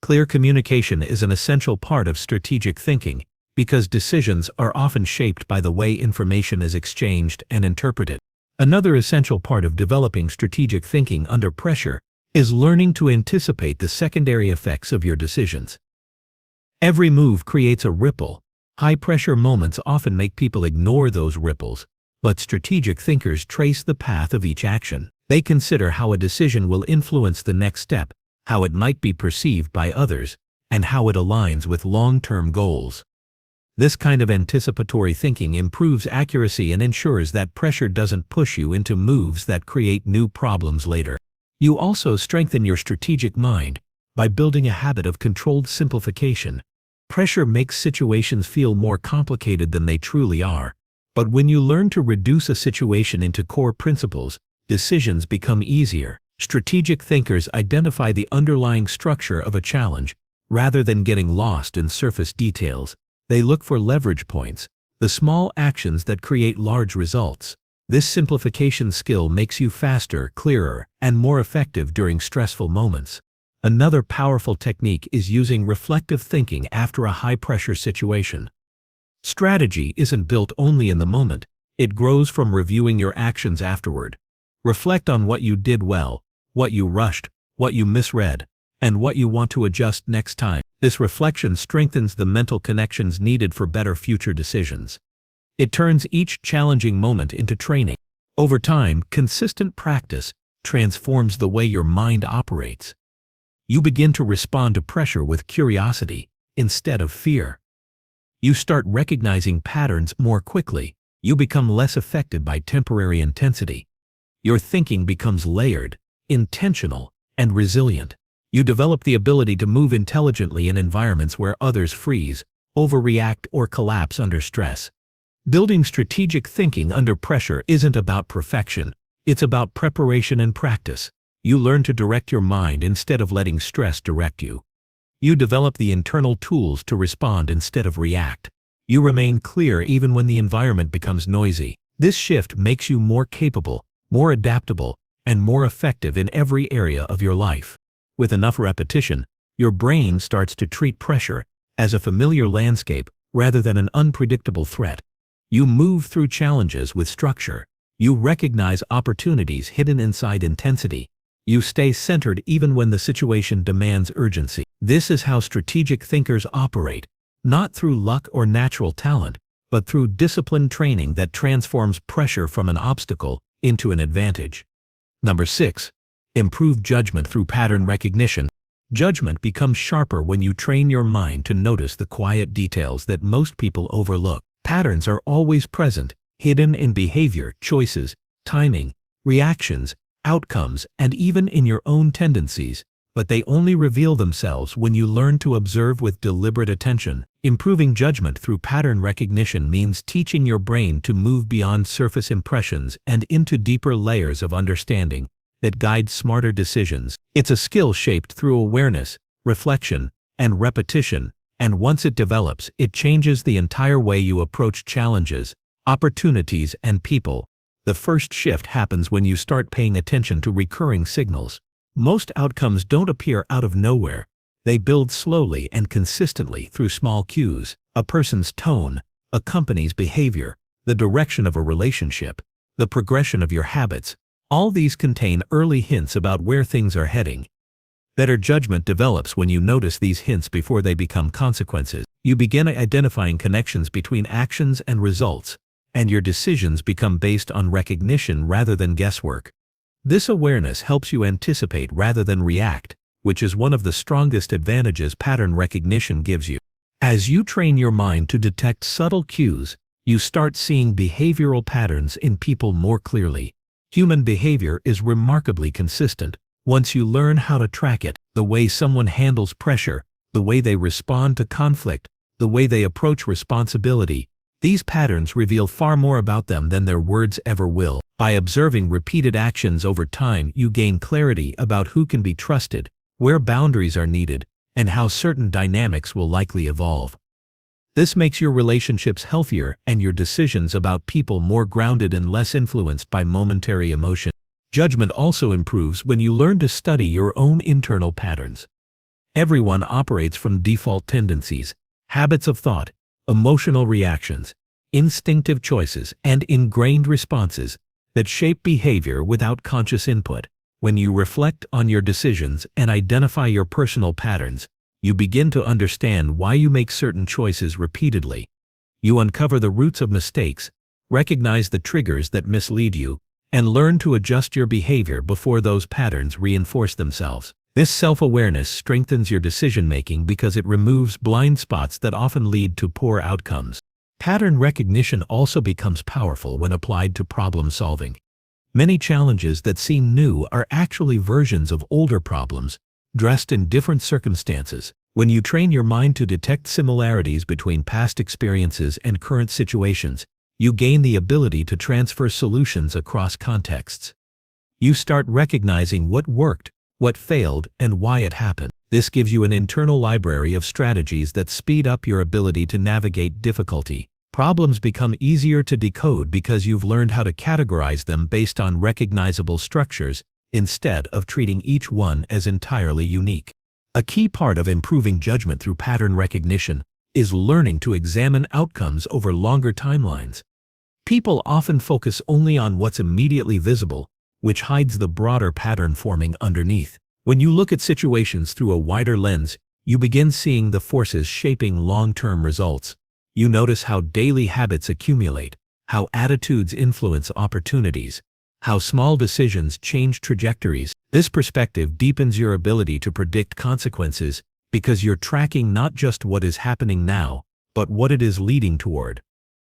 Clear communication is an essential part of strategic thinking because decisions are often shaped by the way information is exchanged and interpreted. Another essential part of developing strategic thinking under pressure is learning to anticipate the secondary effects of your decisions. Every move creates a ripple. High-pressure moments often make people ignore those ripples, but strategic thinkers trace the path of each action. They consider how a decision will influence the next step, how it might be perceived by others, and how it aligns with long-term goals. This kind of anticipatory thinking improves accuracy and ensures that pressure doesn't push you into moves that create new problems later. You also strengthen your strategic mind by building a habit of controlled simplification. Pressure makes situations feel more complicated than they truly are, but when you learn to reduce a situation into core principles, decisions become easier. Strategic thinkers identify the underlying structure of a challenge rather than getting lost in surface details. They look for leverage points, the small actions that create large results. This simplification skill makes you faster, clearer, and more effective during stressful moments. Another powerful technique is using reflective thinking after a high-pressure situation. Strategy isn't built only in the moment. It grows from reviewing your actions afterward. Reflect on what you did well, what you rushed, what you misread, and what you want to adjust next time. This reflection strengthens the mental connections needed for better future decisions. It turns each challenging moment into training. Over time, consistent practice transforms the way your mind operates. You begin to respond to pressure with curiosity instead of fear. You start recognizing patterns more quickly. You become less affected by temporary intensity. Your thinking becomes layered, intentional, and resilient. You develop the ability to move intelligently in environments where others freeze, overreact, or collapse under stress. Building strategic thinking under pressure isn't about perfection. It's about preparation and practice. You learn to direct your mind instead of letting stress direct you. You develop the internal tools to respond instead of react. You remain clear even when the environment becomes noisy. This shift makes you more capable, more adaptable, and more effective in every area of your life. With enough repetition, your brain starts to treat pressure as a familiar landscape rather than an unpredictable threat. You move through challenges with structure. You recognize opportunities hidden inside intensity. You stay centered even when the situation demands urgency. This is how strategic thinkers operate, not through luck or natural talent, but through disciplined training that transforms pressure from an obstacle into an advantage. Number 6. Improve judgment through pattern recognition. Judgment becomes sharper when you train your mind to notice the quiet details that most people overlook. Patterns are always present, hidden in behavior, choices, timing, reactions, outcomes, and even in your own tendencies, but they only reveal themselves when you learn to observe with deliberate attention. Improving judgment through pattern recognition means teaching your brain to move beyond surface impressions and into deeper layers of understanding that guide smarter decisions. It's a skill shaped through awareness, reflection, and repetition, and once it develops, it changes the entire way you approach challenges, opportunities, and people. The first shift happens when you start paying attention to recurring signals. Most outcomes don't appear out of nowhere. They build slowly and consistently through small cues: a person's tone, a company's behavior, the direction of a relationship, the progression of your habits. All these contain early hints about where things are heading. Better judgment develops when you notice these hints before they become consequences. You begin identifying connections between actions and results, and your decisions become based on recognition rather than guesswork. This awareness helps you anticipate rather than react, which is one of the strongest advantages pattern recognition gives you. As you train your mind to detect subtle cues, you start seeing behavioral patterns in people more clearly. Human behavior is remarkably consistent once you learn how to track it. The way someone handles pressure, the way they respond to conflict, the way they approach responsibility. These patterns reveal far more about them than their words ever will. By observing repeated actions over time, you gain clarity about who can be trusted, where boundaries are needed, and how certain dynamics will likely evolve. This makes your relationships healthier and your decisions about people more grounded and less influenced by momentary emotion. Judgment also improves when you learn to study your own internal patterns. Everyone operates from default tendencies, habits of thought, emotional reactions, instinctive choices, and ingrained responses that shape behavior without conscious input. When you reflect on your decisions and identify your personal patterns, you begin to understand why you make certain choices repeatedly. You uncover the roots of mistakes, recognize the triggers that mislead you, and learn to adjust your behavior before those patterns reinforce themselves. This self-awareness strengthens your decision-making because it removes blind spots that often lead to poor outcomes. Pattern recognition also becomes powerful when applied to problem solving. Many challenges that seem new are actually versions of older problems, dressed in different circumstances. When you train your mind to detect similarities between past experiences and current situations, you gain the ability to transfer solutions across contexts. You start recognizing what worked, what failed, and why it happened. This gives you an internal library of strategies that speed up your ability to navigate difficulty. Problems become easier to decode because you've learned how to categorize them based on recognizable structures, instead of treating each one as entirely unique. A key part of improving judgment through pattern recognition is learning to examine outcomes over longer timelines. People often focus only on what's immediately visible, which hides the broader pattern forming underneath. When you look at situations through a wider lens, you begin seeing the forces shaping long-term results. You notice how daily habits accumulate, how attitudes influence opportunities, how small decisions change trajectories. This perspective deepens your ability to predict consequences because you're tracking not just what is happening now, but what it is leading toward.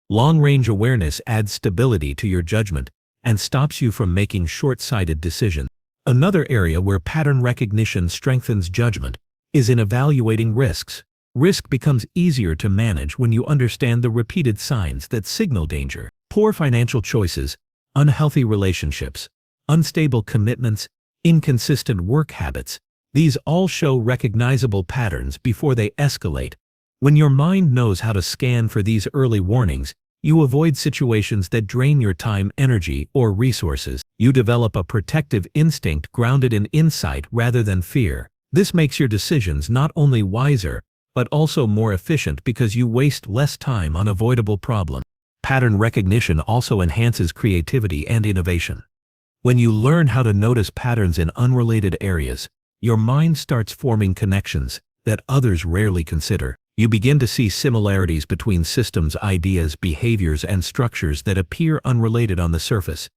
Long-range awareness adds stability to your judgment and stops you from making short-sighted decisions. Another area where pattern recognition strengthens judgment is in evaluating risks. Risk becomes easier to manage when you understand the repeated signs that signal danger. Poor financial choices, unhealthy relationships, unstable commitments, inconsistent work habits, These all show recognizable patterns before they escalate. When your mind knows how to scan for these early warnings, you avoid situations that drain your time, energy, or resources. You develop a protective instinct grounded in insight rather than fear. This makes your decisions not only wiser, but also more efficient because you waste less time on avoidable problems. Pattern recognition also enhances creativity and innovation. When you learn how to notice patterns in unrelated areas, your mind starts forming connections that others rarely consider. You begin to see similarities between systems, ideas, behaviors, and structures that appear unrelated on the surface.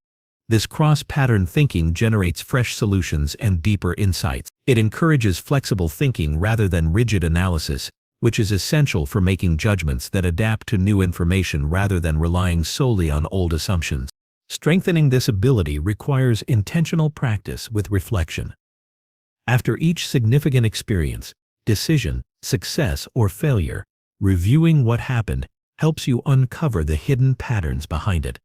This cross-pattern thinking generates fresh solutions and deeper insights. It encourages flexible thinking rather than rigid analysis, which is essential for making judgments that adapt to new information rather than relying solely on old assumptions. Strengthening this ability requires intentional practice with reflection. After each significant experience, decision, success, or failure, reviewing what happened helps you uncover the hidden patterns behind it.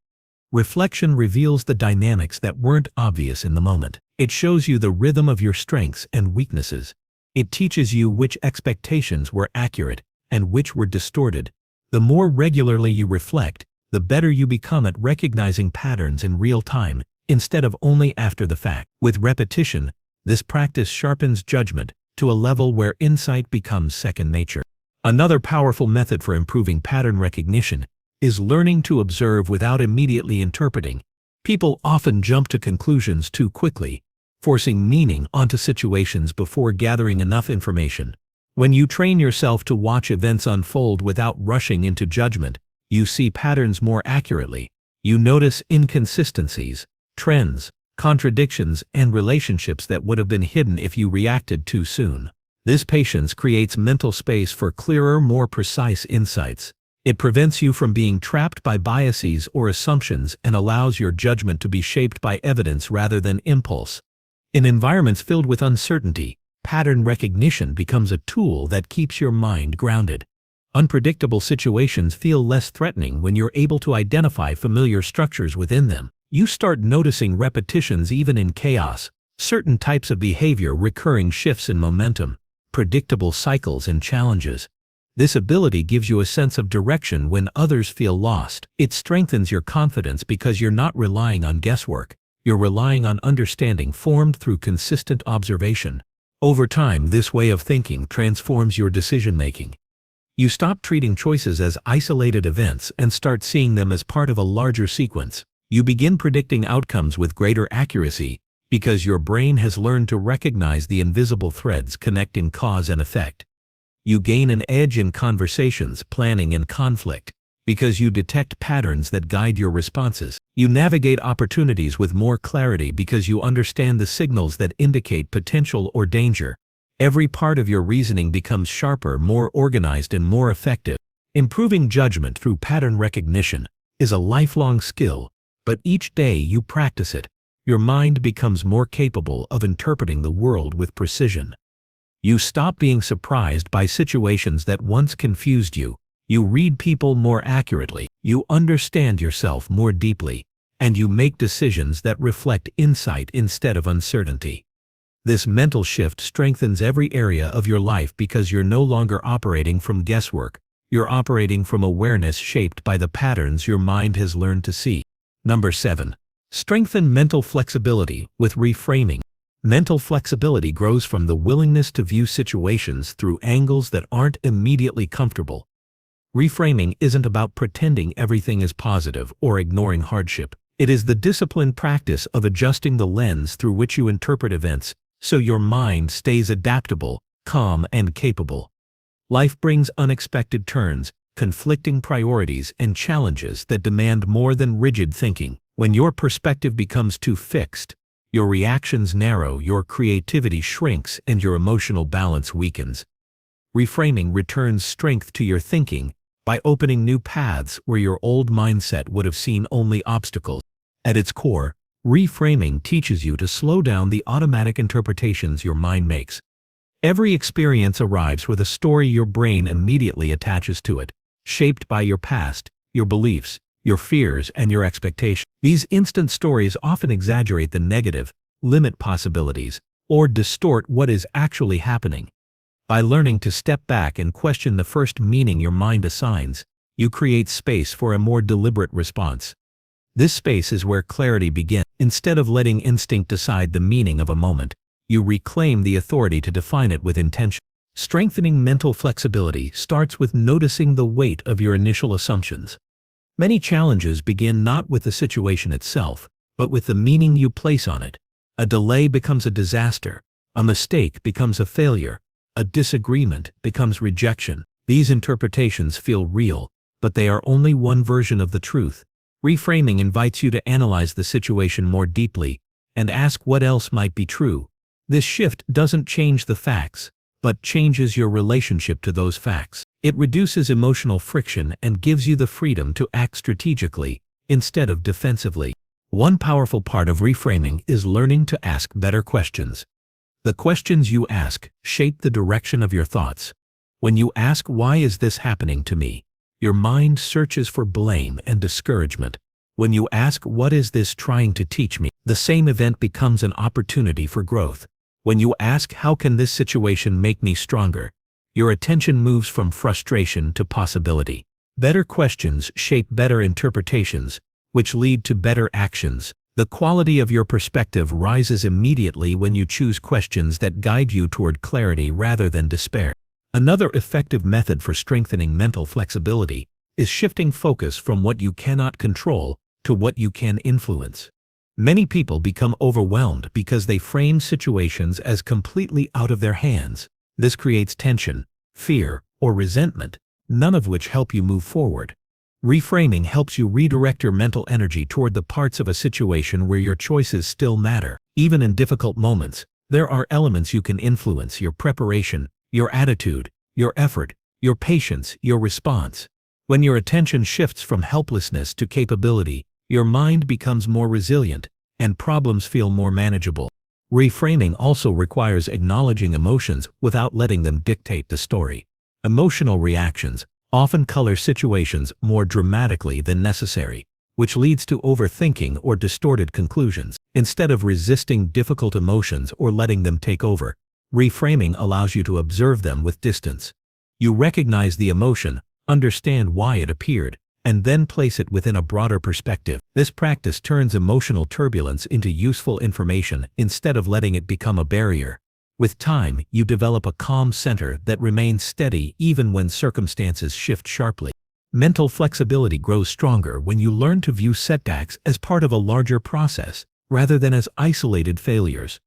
Reflection reveals the dynamics that weren't obvious in the moment. It shows you the rhythm of your strengths and weaknesses. It teaches you which expectations were accurate and which were distorted. The more regularly you reflect, the better you become at recognizing patterns in real time, instead of only after the fact. With repetition, this practice sharpens judgment to a level where insight becomes second nature. Another powerful method for improving pattern recognition is learning to observe without immediately interpreting. People often jump to conclusions too quickly, forcing meaning onto situations before gathering enough information. When you train yourself to watch events unfold without rushing into judgment, you see patterns more accurately. You notice inconsistencies, trends, contradictions, and relationships that would have been hidden if you reacted too soon. This patience creates mental space for clearer, more precise insights. It prevents you from being trapped by biases or assumptions and allows your judgment to be shaped by evidence rather than impulse. In environments filled with uncertainty, pattern recognition becomes a tool that keeps your mind grounded. Unpredictable situations feel less threatening when you're able to identify familiar structures within them. You start noticing repetitions even in chaos, certain types of behavior, recurring shifts in momentum, predictable cycles and challenges. This ability gives you a sense of direction when others feel lost. It strengthens your confidence because you're not relying on guesswork. You're relying on understanding formed through consistent observation. Over time, this way of thinking transforms your decision-making. You stop treating choices as isolated events and start seeing them as part of a larger sequence. You begin predicting outcomes with greater accuracy because your brain has learned to recognize the invisible threads connecting cause and effect. You gain an edge in conversations, planning, and conflict because you detect patterns that guide your responses. You navigate opportunities with more clarity because you understand the signals that indicate potential or danger. Every part of your reasoning becomes sharper, more organized, and more effective. Improving judgment through pattern recognition is a lifelong skill, but each day you practice it, your mind becomes more capable of interpreting the world with precision. You stop being surprised by situations that once confused you. You read people more accurately, you understand yourself more deeply, and you make decisions that reflect insight instead of uncertainty. This mental shift strengthens every area of your life because you're no longer operating from guesswork. You're operating from awareness shaped by the patterns your mind has learned to see. Number 7. Strengthen mental flexibility with reframing. Mental flexibility grows from the willingness to view situations through angles that aren't immediately comfortable. Reframing isn't about pretending everything is positive or ignoring hardship. It is the disciplined practice of adjusting the lens through which you interpret events, so your mind stays adaptable, calm, and capable. Life brings unexpected turns, conflicting priorities, and challenges that demand more than rigid thinking. When your perspective becomes too fixed, your reactions narrow, your creativity shrinks, and your emotional balance weakens. Reframing returns strength to your thinking by opening new paths where your old mindset would have seen only obstacles. At its core, reframing teaches you to slow down the automatic interpretations your mind makes. Every experience arrives with a story your brain immediately attaches to it, shaped by your past, your beliefs, your fears, and your expectations. These instant stories often exaggerate the negative, limit possibilities, or distort what is actually happening. By learning to step back and question the first meaning your mind assigns, you create space for a more deliberate response. This space is where clarity begins. Instead of letting instinct decide the meaning of a moment, you reclaim the authority to define it with intention. Strengthening mental flexibility starts with noticing the weight of your initial assumptions. Many challenges begin not with the situation itself, but with the meaning you place on it. A delay becomes a disaster. A mistake becomes a failure. A disagreement becomes rejection. These interpretations feel real, but they are only one version of the truth. Reframing invites you to analyze the situation more deeply and ask what else might be true. This shift doesn't change the facts, but changes your relationship to those facts. It reduces emotional friction and gives you the freedom to act strategically instead of defensively. One powerful part of reframing is learning to ask better questions. The questions you ask shape the direction of your thoughts. When you ask, "Why is this happening to me?" your mind searches for blame and discouragement. When you ask, "What is this trying to teach me?" the same event becomes an opportunity for growth. When you ask, "How can this situation make me stronger?" your attention moves from frustration to possibility. Better questions shape better interpretations, which lead to better actions. The quality of your perspective rises immediately when you choose questions that guide you toward clarity rather than despair. Another effective method for strengthening mental flexibility is shifting focus from what you cannot control to what you can influence. Many people become overwhelmed because they frame situations as completely out of their hands. This creates tension, fear, or resentment, none of which help you move forward. Reframing helps you redirect your mental energy toward the parts of a situation where your choices still matter. Even in difficult moments, there are elements you can influence: your preparation, your attitude, your effort, your patience, your response. When your attention shifts from helplessness to capability, your mind becomes more resilient, and problems feel more manageable. Reframing also requires acknowledging emotions without letting them dictate the story. Emotional reactions often color situations more dramatically than necessary, which leads to overthinking or distorted conclusions. Instead of resisting difficult emotions or letting them take over, reframing allows you to observe them with distance. You recognize the emotion, understand why it appeared, and then place it within a broader perspective. This practice turns emotional turbulence into useful information instead of letting it become a barrier. With time, you develop a calm center that remains steady even when circumstances shift sharply. Mental flexibility grows stronger when you learn to view setbacks as part of a larger process, rather than as isolated failures.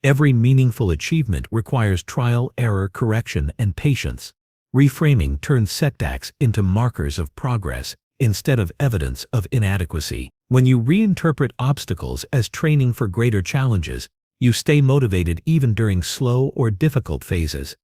Every meaningful achievement requires trial, error, correction, and patience. Reframing turns setbacks into markers of progress instead of evidence of inadequacy. When you reinterpret obstacles as training for greater challenges, you stay motivated even during slow or difficult phases.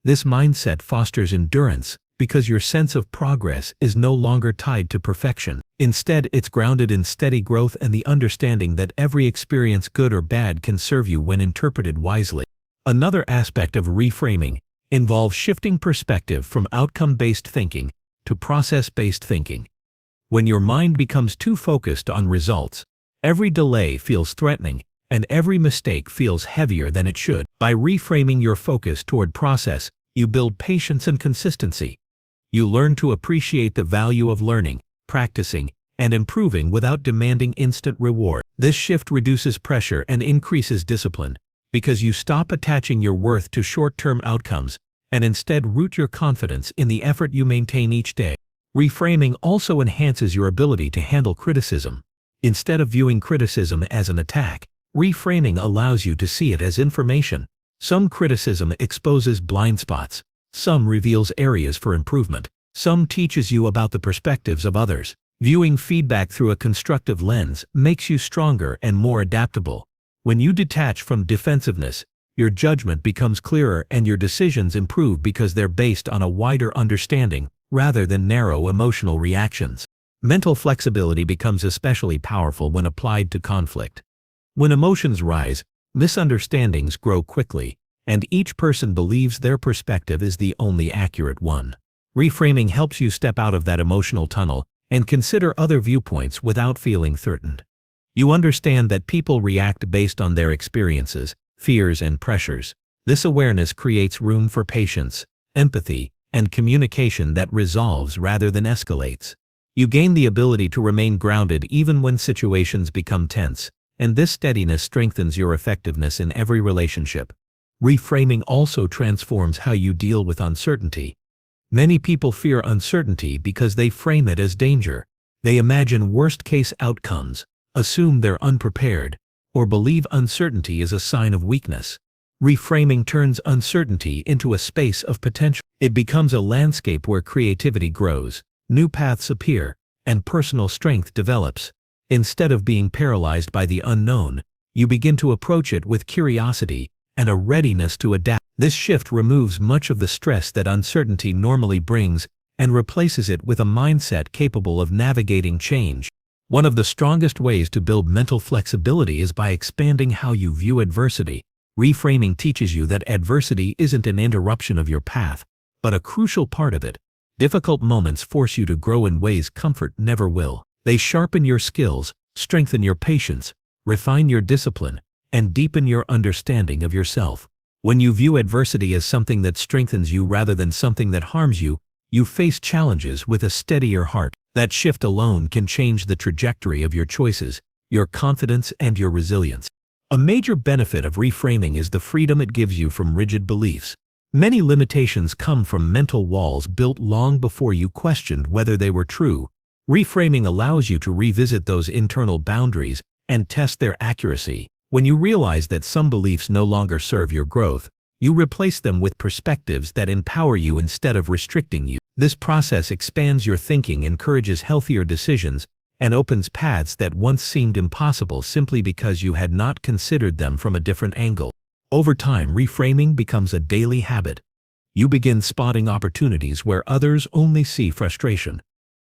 This mindset fosters endurance because your sense of progress is no longer tied to perfection. Instead, it's grounded in steady growth and the understanding that every experience, good or bad, can serve you when interpreted wisely. Another aspect of reframing involves shifting perspective from outcome-based thinking to process-based thinking. When your mind becomes too focused on results, every delay feels threatening, and every mistake feels heavier than it should. By reframing your focus toward process, you build patience and consistency. You learn to appreciate the value of learning, practicing, and improving without demanding instant reward. This shift reduces pressure and increases discipline, because you stop attaching your worth to short-term outcomes and instead root your confidence in the effort you maintain each day. Reframing also enhances your ability to handle criticism. Instead of viewing criticism as an attack, reframing allows you to see it as information. Some criticism exposes blind spots. Some reveals areas for improvement. Some teaches you about the perspectives of others. Viewing feedback through a constructive lens makes you stronger and more adaptable. When you detach from defensiveness, your judgment becomes clearer and your decisions improve because they're based on a wider understanding rather than narrow emotional reactions. Mental flexibility becomes especially powerful when applied to conflict. When emotions rise, misunderstandings grow quickly, and each person believes their perspective is the only accurate one. Reframing helps you step out of that emotional tunnel and consider other viewpoints without feeling threatened. You understand that people react based on their experiences, fears, and pressures. This awareness creates room for patience, empathy, and communication that resolves rather than escalates. You gain the ability to remain grounded even when situations become tense, and this steadiness strengthens your effectiveness in every relationship. Reframing also transforms how you deal with uncertainty. Many people fear uncertainty because they frame it as danger. They imagine worst-case outcomes, assume they're unprepared, or believe uncertainty is a sign of weakness. Reframing turns uncertainty into a space of potential. It becomes a landscape where creativity grows, new paths appear, and personal strength develops. Instead of being paralyzed by the unknown, you begin to approach it with curiosity and a readiness to adapt. This shift removes much of the stress that uncertainty normally brings and replaces it with a mindset capable of navigating change. One of the strongest ways to build mental flexibility is by expanding how you view adversity. Reframing teaches you that adversity isn't an interruption of your path, but a crucial part of it. Difficult moments force you to grow in ways comfort never will. They sharpen your skills, strengthen your patience, refine your discipline, and deepen your understanding of yourself. When you view adversity as something that strengthens you rather than something that harms you, you face challenges with a steadier heart. That shift alone can change the trajectory of your choices, your confidence, and your resilience. A major benefit of reframing is the freedom it gives you from rigid beliefs. Many limitations come from mental walls built long before you questioned whether they were true. Reframing allows you to revisit those internal boundaries and test their accuracy. When you realize that some beliefs no longer serve your growth, you replace them with perspectives that empower you instead of restricting you. This process expands your thinking, encourages healthier decisions, and opens paths that once seemed impossible simply because you had not considered them from a different angle. Over time, reframing becomes a daily habit. You begin spotting opportunities where others only see frustration.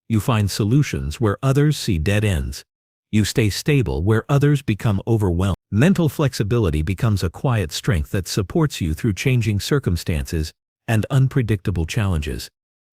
You find solutions where others see dead ends. You stay stable where others become overwhelmed. Mental flexibility becomes a quiet strength that supports you through changing circumstances and unpredictable challenges.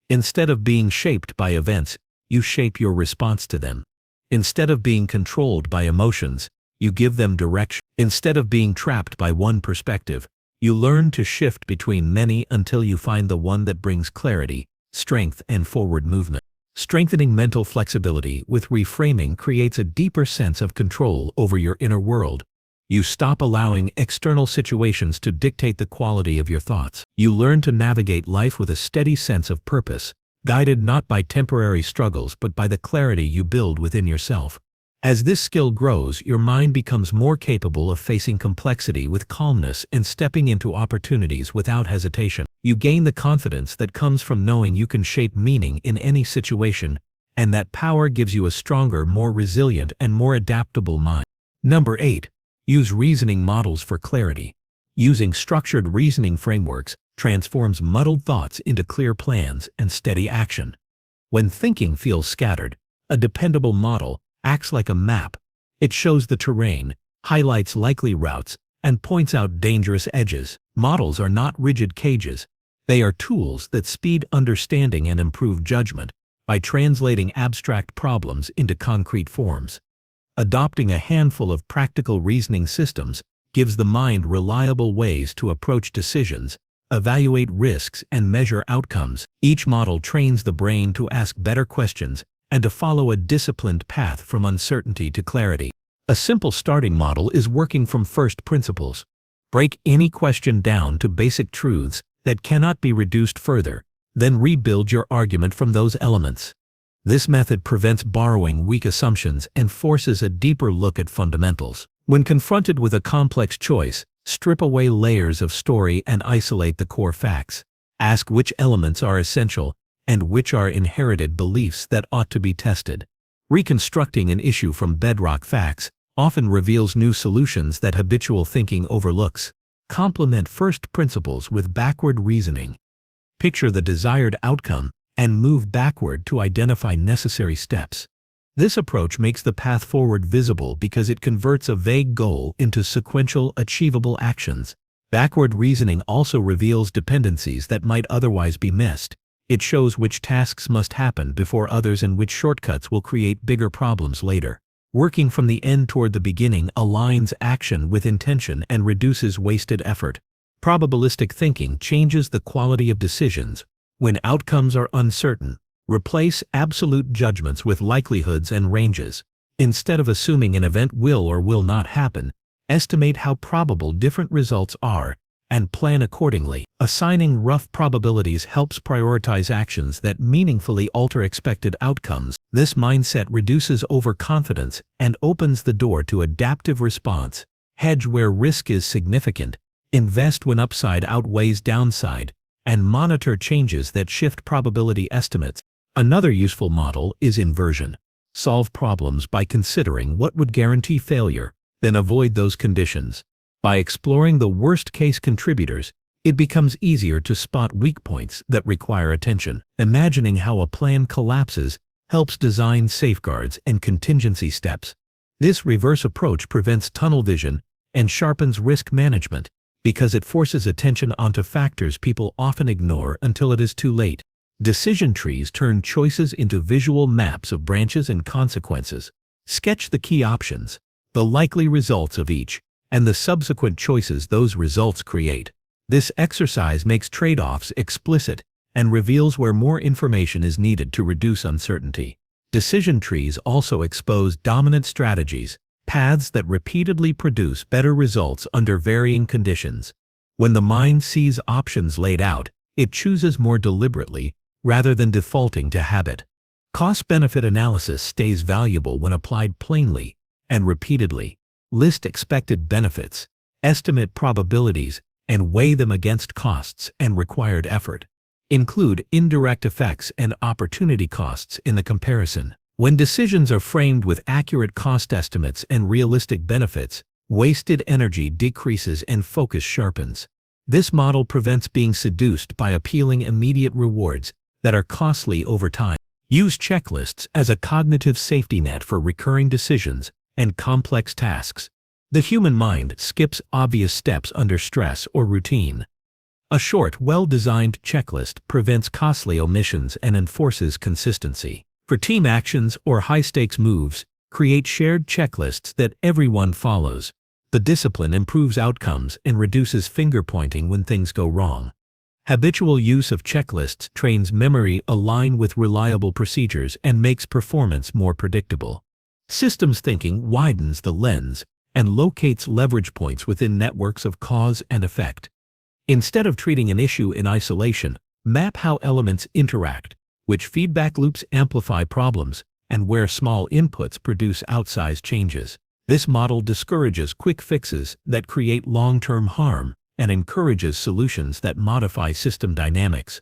Instead of being shaped by events, you shape your response to them. Instead of being controlled by emotions, you give them direction. Instead of being trapped by one perspective, you learn to shift between many until you find the one that brings clarity, strength, and forward movement. Strengthening mental flexibility with reframing creates a deeper sense of control over your inner world. You stop allowing external situations to dictate the quality of your thoughts. You learn to navigate life with a steady sense of purpose, guided not by temporary struggles but by the clarity you build within yourself. As this skill grows, your mind becomes more capable of facing complexity with calmness and stepping into opportunities without hesitation. You gain the confidence that comes from knowing you can shape meaning in any situation, and that power gives you a stronger, more resilient, and more adaptable mind. Number 8. Use reasoning models for clarity. Using structured reasoning frameworks transforms muddled thoughts into clear plans and steady action. When thinking feels scattered, a dependable model acts like a map. It shows the terrain, highlights likely routes, and points out dangerous edges. Models are not rigid cages. They are tools that speed understanding and improve judgment by translating abstract problems into concrete forms. Adopting a handful of practical reasoning systems gives the mind reliable ways to approach decisions, evaluate risks, and measure outcomes. Each model trains the brain to ask better questions and to follow a disciplined path from uncertainty to clarity. A simple starting model is working from first principles. Break any question down to basic truths that cannot be reduced further, then rebuild your argument from those elements. This method prevents borrowing weak assumptions and forces a deeper look at fundamentals. When confronted with a complex choice, strip away layers of story and isolate the core facts. Ask which elements are essential and which are inherited beliefs that ought to be tested. Reconstructing an issue from bedrock facts often reveals new solutions that habitual thinking overlooks. Complement first principles with backward reasoning. Picture the desired outcome and move backward to identify necessary steps. This approach makes the path forward visible because it converts a vague goal into sequential, achievable actions. Backward reasoning also reveals dependencies that might otherwise be missed. It shows which tasks must happen before others and which shortcuts will create bigger problems later. Working from the end toward the beginning aligns action with intention and reduces wasted effort. Probabilistic thinking changes the quality of decisions. When outcomes are uncertain, replace absolute judgments with likelihoods and ranges. Instead of assuming an event will or will not happen, estimate how probable different results are and plan accordingly. Assigning rough probabilities helps prioritize actions that meaningfully alter expected outcomes. This mindset reduces overconfidence and opens the door to adaptive response. Hedge where risk is significant, invest when upside outweighs downside, and monitor changes that shift probability estimates. Another useful model is inversion. Solve problems by considering what would guarantee failure, then avoid those conditions. By exploring the worst-case contributors, it becomes easier to spot weak points that require attention. Imagining how a plan collapses helps design safeguards and contingency steps. This reverse approach prevents tunnel vision and sharpens risk management because it forces attention onto factors people often ignore until it is too late. Decision trees turn choices into visual maps of branches and consequences. Sketch the key options, the likely results of each, and the subsequent choices those results create. This exercise makes trade-offs explicit and reveals where more information is needed to reduce uncertainty. Decision trees also expose dominant strategies, paths that repeatedly produce better results under varying conditions. When the mind sees options laid out, it chooses more deliberately rather than defaulting to habit. Cost-benefit analysis stays valuable when applied plainly and repeatedly. List expected benefits, estimate probabilities, and weigh them against costs and required effort. Include indirect effects and opportunity costs in the comparison. When decisions are framed with accurate cost estimates and realistic benefits, wasted energy decreases and focus sharpens. This model prevents being seduced by appealing immediate rewards that are costly over time. Use checklists as a cognitive safety net for recurring decisions and complex tasks. The human mind skips obvious steps under stress or routine. A short, well-designed checklist prevents costly omissions and enforces consistency. For team actions or high-stakes moves, create shared checklists that everyone follows. The discipline improves outcomes and reduces finger-pointing when things go wrong. Habitual use of checklists trains memory align with reliable procedures and makes performance more predictable. Systems thinking widens the lens and locates leverage points within networks of cause and effect. Instead of treating an issue in isolation, map how elements interact, which feedback loops amplify problems, and where small inputs produce outsized changes. This model discourages quick fixes that create long-term harm and encourages solutions that modify system dynamics.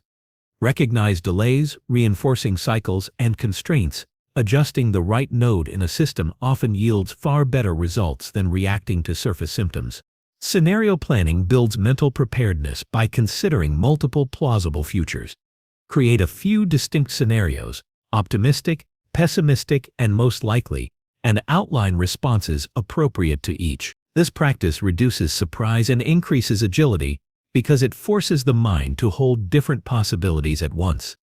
Recognize delays, reinforcing cycles and constraints. Adjusting the right node in a system often yields far better results than reacting to surface symptoms. Scenario planning builds mental preparedness by considering multiple plausible futures. Create a few distinct scenarios, optimistic, pessimistic, and most likely, and outline responses appropriate to each. This practice reduces surprise and increases agility because it forces the mind to hold different possibilities at once.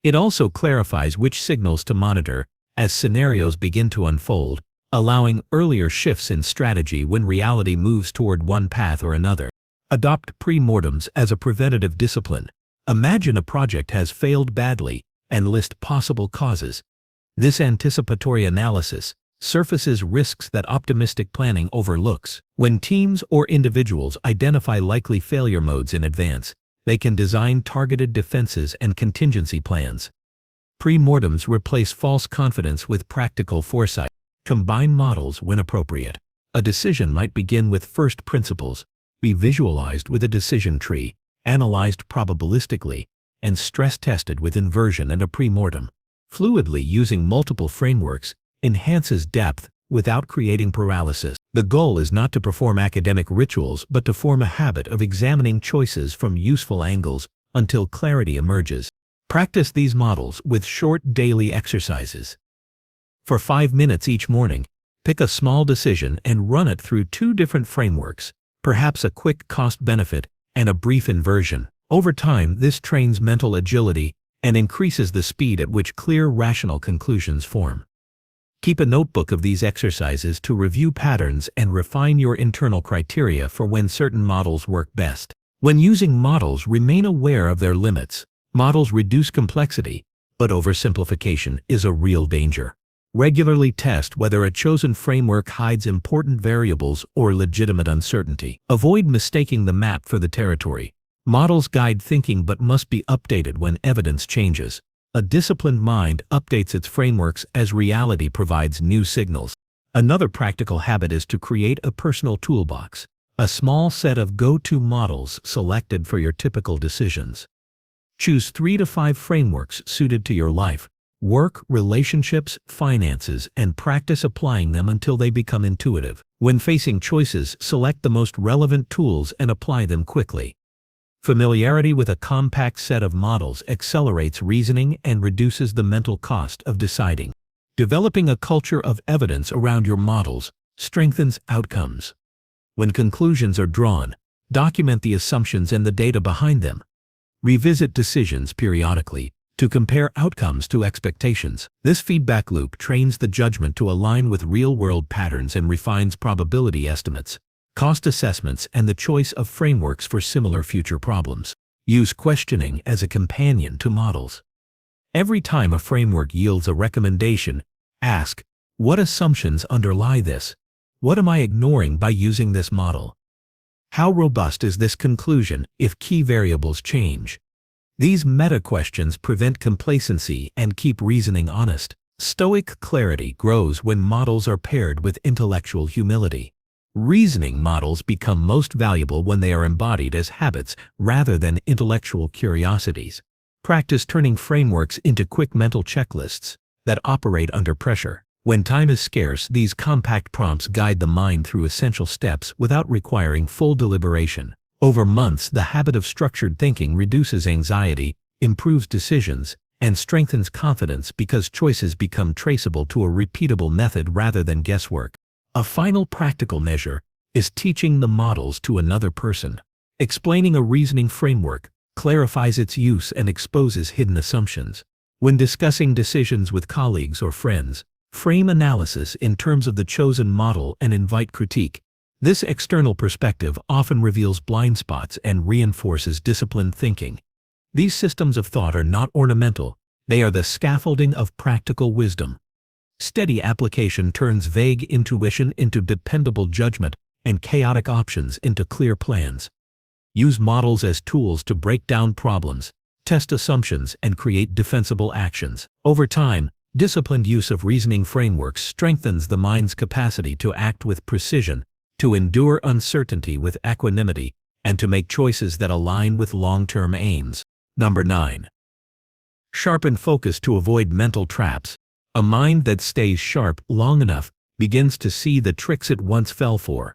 It also clarifies which signals to monitor as scenarios begin to unfold, allowing earlier shifts in strategy when reality moves toward one path or another. Adopt pre-mortems as a preventative discipline. Imagine a project has failed badly and list possible causes. This anticipatory analysis surfaces risks that optimistic planning overlooks. When teams or individuals identify likely failure modes in advance, they can design targeted defenses and contingency plans. Pre-mortems replace false confidence with practical foresight. Combine models when appropriate. A decision might begin with first principles, be visualized with a decision tree, analyzed probabilistically, and stress-tested with inversion and a pre-mortem. Fluidly using multiple frameworks enhances depth without creating paralysis. The goal is not to perform academic rituals but to form a habit of examining choices from useful angles until clarity emerges. Practice these models with short daily exercises. For 5 minutes each morning, pick a small decision and run it through 2 different frameworks, perhaps a quick cost-benefit and a brief inversion. Over time, this trains mental agility and increases the speed at which clear, rational conclusions form. Keep a notebook of these exercises to review patterns and refine your internal criteria for when certain models work best. When using models, remain aware of their limits. Models reduce complexity, but oversimplification is a real danger. Regularly test whether a chosen framework hides important variables or legitimate uncertainty. Avoid mistaking the map for the territory. Models guide thinking but must be updated when evidence changes. A disciplined mind updates its frameworks as reality provides new signals. Another practical habit is to create a personal toolbox, a small set of go-to models selected for your typical decisions. Choose 3 to 5 frameworks suited to your life, work, relationships, finances, and practice applying them until they become intuitive. When facing choices, select the most relevant tools and apply them quickly. Familiarity with a compact set of models accelerates reasoning and reduces the mental cost of deciding. Developing a culture of evidence around your models strengthens outcomes. When conclusions are drawn, document the assumptions and the data behind them. Revisit decisions periodically to compare outcomes to expectations. This feedback loop trains the judgment to align with real-world patterns and refines probability estimates, cost assessments, and the choice of frameworks for similar future problems. Use questioning as a companion to models. Every time a framework yields a recommendation, ask, what assumptions underlie this? What am I ignoring by using this model? How robust is this conclusion if key variables change? These meta-questions prevent complacency and keep reasoning honest. Stoic clarity grows when models are paired with intellectual humility. Reasoning models become most valuable when they are embodied as habits rather than intellectual curiosities. Practice turning frameworks into quick mental checklists that operate under pressure. When time is scarce, these compact prompts guide the mind through essential steps without requiring full deliberation. Over months, the habit of structured thinking reduces anxiety, improves decisions, and strengthens confidence because choices become traceable to a repeatable method rather than guesswork. A final practical measure is teaching the models to another person. Explaining a reasoning framework clarifies its use and exposes hidden assumptions. When discussing decisions with colleagues or friends, frame analysis in terms of the chosen model and invite critique. This external perspective often reveals blind spots and reinforces disciplined thinking. These systems of thought are not ornamental, they are the scaffolding of practical wisdom. Steady application turns vague intuition into dependable judgment and chaotic options into clear plans. Use models as tools to break down problems, test assumptions, and create defensible actions. Over time, disciplined use of reasoning frameworks strengthens the mind's capacity to act with precision, to endure uncertainty with equanimity, and to make choices that align with long-term aims. Number 9. Sharpen focus to avoid mental traps. A mind that stays sharp long enough begins to see the tricks it once fell for.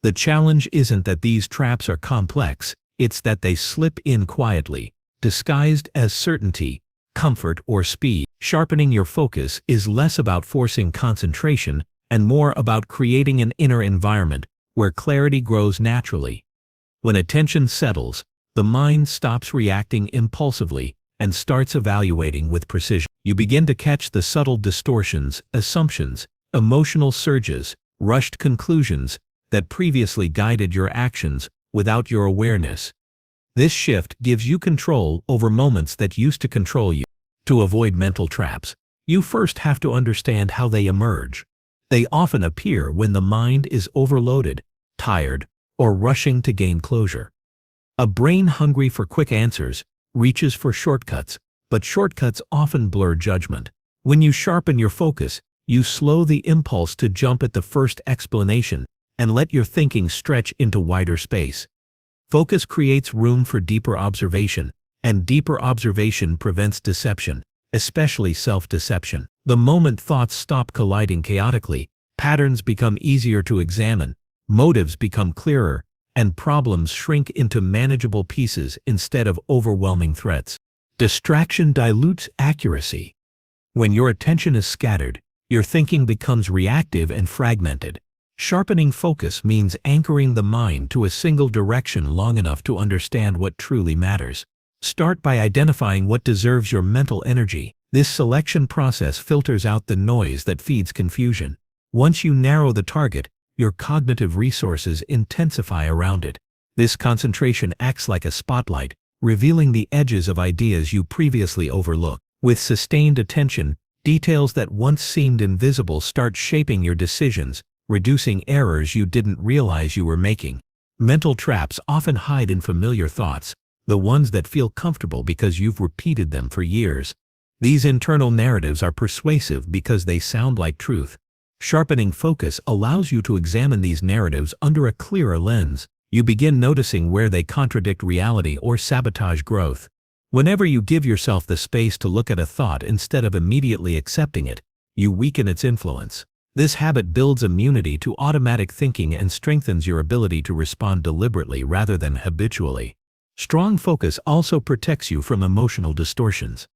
The challenge isn't that these traps are complex, it's that they slip in quietly, disguised as certainty, comfort, or speed. Sharpening your focus is less about forcing concentration and more about creating an inner environment where clarity grows naturally. When attention settles, the mind stops reacting impulsively and starts evaluating with precision. You begin to catch the subtle distortions, assumptions, emotional surges, rushed conclusions that previously guided your actions without your awareness. This shift gives you control over moments that used to control you. To avoid mental traps, you first have to understand how they emerge. They often appear when the mind is overloaded, tired, or rushing to gain closure. A brain hungry for quick answers reaches for shortcuts, but shortcuts often blur judgment. When you sharpen your focus, you slow the impulse to jump at the first explanation and let your thinking stretch into wider space. Focus creates room for deeper observation, and deeper observation prevents deception, especially self-deception. The moment thoughts stop colliding chaotically, patterns become easier to examine, motives become clearer, and problems shrink into manageable pieces instead of overwhelming threats. Distraction dilutes accuracy. When your attention is scattered, your thinking becomes reactive and fragmented. Sharpening focus means anchoring the mind to a single direction long enough to understand what truly matters. Start by identifying what deserves your mental energy. This selection process filters out the noise that feeds confusion. Once you narrow the target, your cognitive resources intensify around it. This concentration acts like a spotlight, revealing the edges of ideas you previously overlooked. With sustained attention, details that once seemed invisible start shaping your decisions, reducing errors you didn't realize you were making. Mental traps often hide in familiar thoughts, the ones that feel comfortable because you've repeated them for years. These internal narratives are persuasive because they sound like truth. Sharpening focus allows you to examine these narratives under a clearer lens. You begin noticing where they contradict reality or sabotage growth. Whenever you give yourself the space to look at a thought instead of immediately accepting it, you weaken its influence. This habit builds immunity to automatic thinking and strengthens your ability to respond deliberately rather than habitually. Strong focus also protects you from emotional distortions.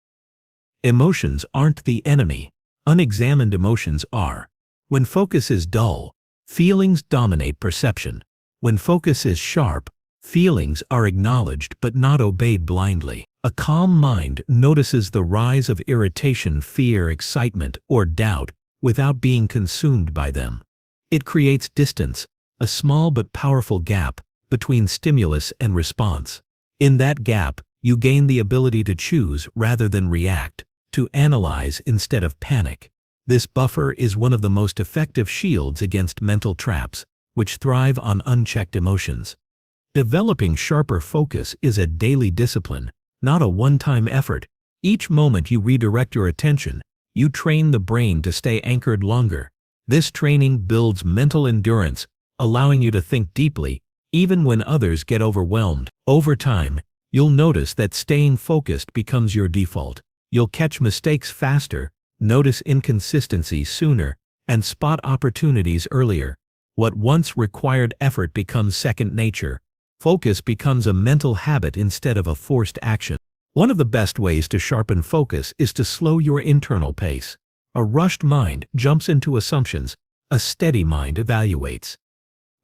Emotions aren't the enemy. Unexamined emotions are. When focus is dull, feelings dominate perception. When focus is sharp, feelings are acknowledged but not obeyed blindly. A calm mind notices the rise of irritation, fear, excitement, or doubt without being consumed by them. It creates distance, a small but powerful gap between stimulus and response. In that gap, you gain the ability to choose rather than react, to analyze instead of panic. This buffer is one of the most effective shields against mental traps, which thrive on unchecked emotions. Developing sharper focus is a daily discipline, not a one-time effort. Each moment you redirect your attention, you train the brain to stay anchored longer. This training builds mental endurance, allowing you to think deeply, even when others get overwhelmed. Over time, you'll notice that staying focused becomes your default. You'll catch mistakes faster, notice inconsistencies sooner, and spot opportunities earlier. What once required effort becomes second nature. Focus becomes a mental habit instead of a forced action. One of the best ways to sharpen focus is to slow your internal pace. A rushed mind jumps into assumptions, a steady mind evaluates.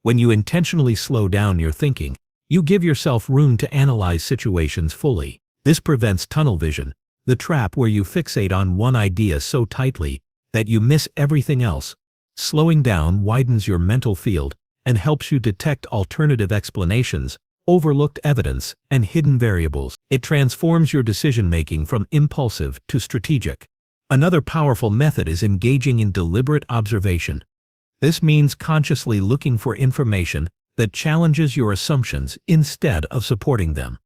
When you intentionally slow down your thinking, you give yourself room to analyze situations fully. This prevents tunnel vision, the trap where you fixate on one idea so tightly that you miss everything else. Slowing down widens your mental field and helps you detect alternative explanations, overlooked evidence, and hidden variables. It transforms your decision-making from impulsive to strategic. Another powerful method is engaging in deliberate observation. This means consciously looking for information that challenges your assumptions instead of supporting them.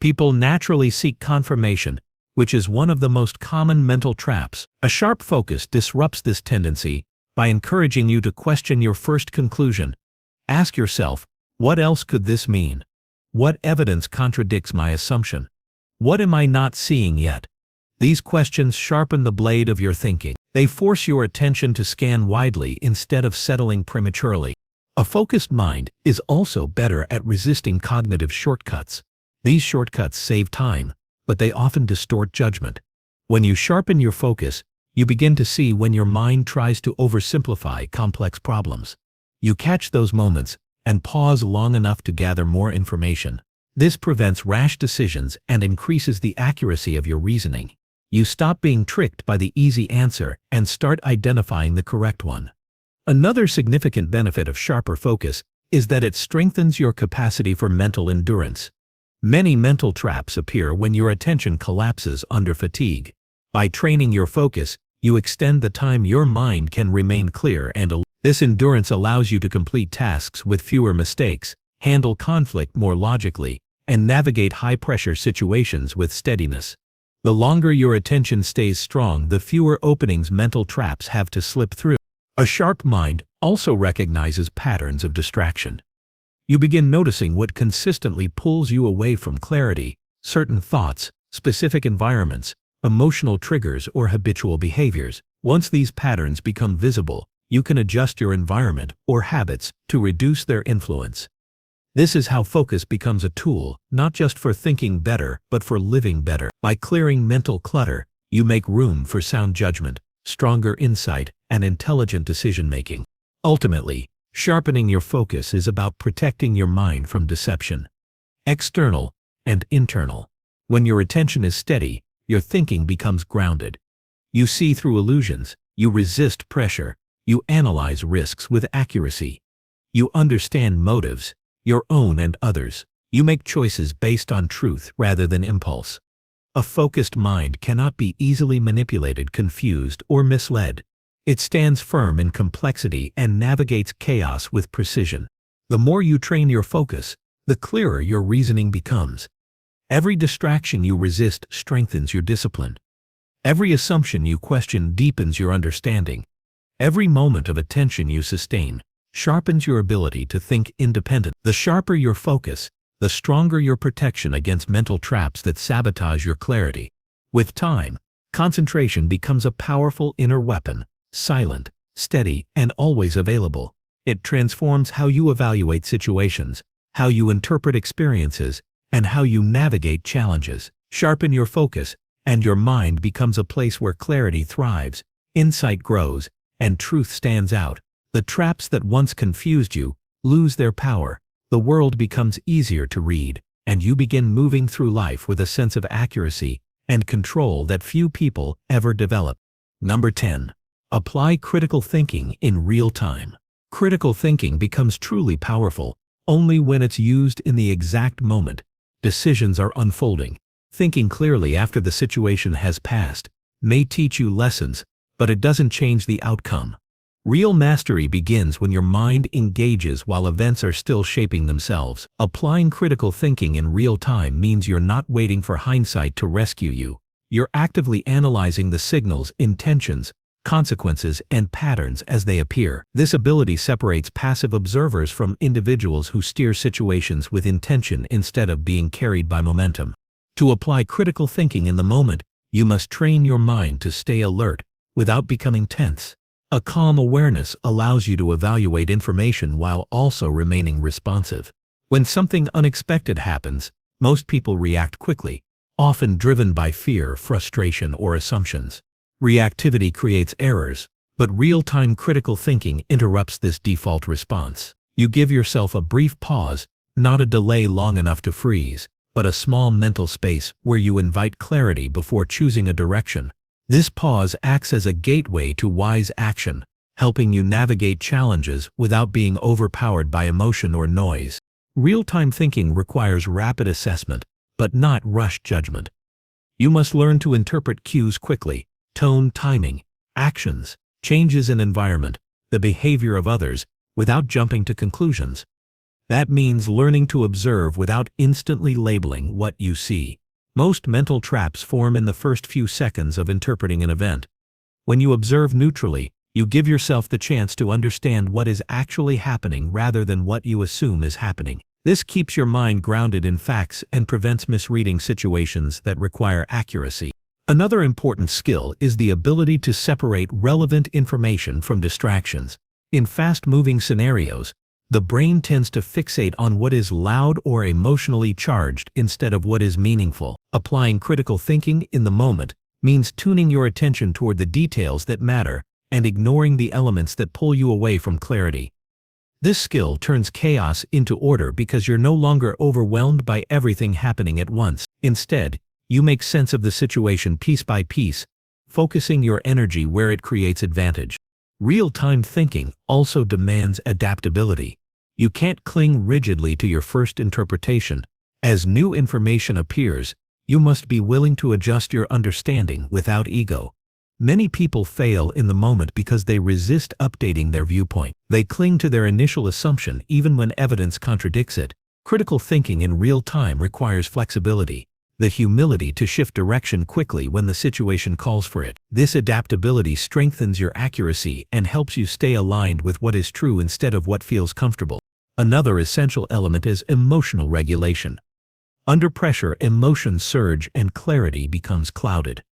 People naturally seek confirmation, which is one of the most common mental traps. A sharp focus disrupts this tendency by encouraging you to question your first conclusion. Ask yourself, what else could this mean? What evidence contradicts my assumption? What am I not seeing yet? These questions sharpen the blade of your thinking. They force your attention to scan widely instead of settling prematurely. A focused mind is also better at resisting cognitive shortcuts. These shortcuts save time, but they often distort judgment. When you sharpen your focus, you begin to see when your mind tries to oversimplify complex problems. You catch those moments and pause long enough to gather more information. This prevents rash decisions and increases the accuracy of your reasoning. You stop being tricked by the easy answer and start identifying the correct one. Another significant benefit of sharper focus is that it strengthens your capacity for mental endurance. Many mental traps appear when your attention collapses under fatigue. By training your focus, you extend the time your mind can remain clear and alert. This endurance allows you to complete tasks with fewer mistakes, handle conflict more logically, and navigate high-pressure situations with steadiness. The longer your attention stays strong, the fewer openings mental traps have to slip through. A sharp mind also recognizes patterns of distraction. You begin noticing what consistently pulls you away from clarity, certain thoughts, specific environments, emotional triggers, or habitual behaviors. Once these patterns become visible, you can adjust your environment or habits to reduce their influence. This is how focus becomes a tool, not just for thinking better, but for living better. By clearing mental clutter, you make room for sound judgment, stronger insight, and intelligent decision-making. Ultimately, sharpening your focus is about protecting your mind from deception, external and internal. When your attention is steady, your thinking becomes grounded. You see through illusions, you resist pressure, you analyze risks with accuracy. You understand motives, your own and others. You make choices based on truth rather than impulse. A focused mind cannot be easily manipulated, confused, or misled. It stands firm in complexity and navigates chaos with precision. The more you train your focus, the clearer your reasoning becomes. Every distraction you resist strengthens your discipline. Every assumption you question deepens your understanding. Every moment of attention you sustain sharpens your ability to think independently. The sharper your focus, the stronger your protection against mental traps that sabotage your clarity. With time, concentration becomes a powerful inner weapon, silent, steady, and always available. It transforms how you evaluate situations, how you interpret experiences, and how you navigate challenges. Sharpen your focus, and your mind becomes a place where clarity thrives, insight grows, and truth stands out. The traps that once confused you lose their power. The world becomes easier to read, and you begin moving through life with a sense of accuracy and control that few people ever develop. Number 10. Apply critical thinking in real time. Critical thinking becomes truly powerful only when it's used in the exact moment decisions are unfolding. Thinking clearly after the situation has passed may teach you lessons, but it doesn't change the outcome. Real mastery begins when your mind engages while events are still shaping themselves. Applying critical thinking in real time means you're not waiting for hindsight to rescue you. You're actively analyzing the signals, intentions, consequences, and patterns as they appear. This ability separates passive observers from individuals who steer situations with intention instead of being carried by momentum. To apply critical thinking in the moment, you must train your mind to stay alert without becoming tense. A calm awareness allows you to evaluate information while also remaining responsive. When something unexpected happens, most people react quickly, often driven by fear, frustration, or assumptions. Reactivity creates errors, but real-time critical thinking interrupts this default response. You give yourself a brief pause, not a delay long enough to freeze, but a small mental space where you invite clarity before choosing a direction. This pause acts as a gateway to wise action, helping you navigate challenges without being overpowered by emotion or noise. Real-time thinking requires rapid assessment, but not rushed judgment. You must learn to interpret cues quickly: tone, timing, actions, changes in environment, the behavior of others, without jumping to conclusions. That means learning to observe without instantly labeling what you see. Most mental traps form in the first few seconds of interpreting an event. When you observe neutrally, you give yourself the chance to understand what is actually happening rather than what you assume is happening. This keeps your mind grounded in facts and prevents misreading situations that require accuracy. Another important skill is the ability to separate relevant information from distractions. In fast-moving scenarios, the brain tends to fixate on what is loud or emotionally charged instead of what is meaningful. Applying critical thinking in the moment means tuning your attention toward the details that matter and ignoring the elements that pull you away from clarity. This skill turns chaos into order because you're no longer overwhelmed by everything happening at once. Instead, you make sense of the situation piece by piece, focusing your energy where it creates advantage. Real-time thinking also demands adaptability. You can't cling rigidly to your first interpretation. As new information appears, you must be willing to adjust your understanding without ego. Many people fail in the moment because they resist updating their viewpoint. They cling to their initial assumption even when evidence contradicts it. Critical thinking in real time requires flexibility, the humility to shift direction quickly when the situation calls for it. This adaptability strengthens your accuracy and helps you stay aligned with what is true instead of what feels comfortable. Another essential element is emotional regulation. Under pressure, emotions surge and clarity becomes clouded.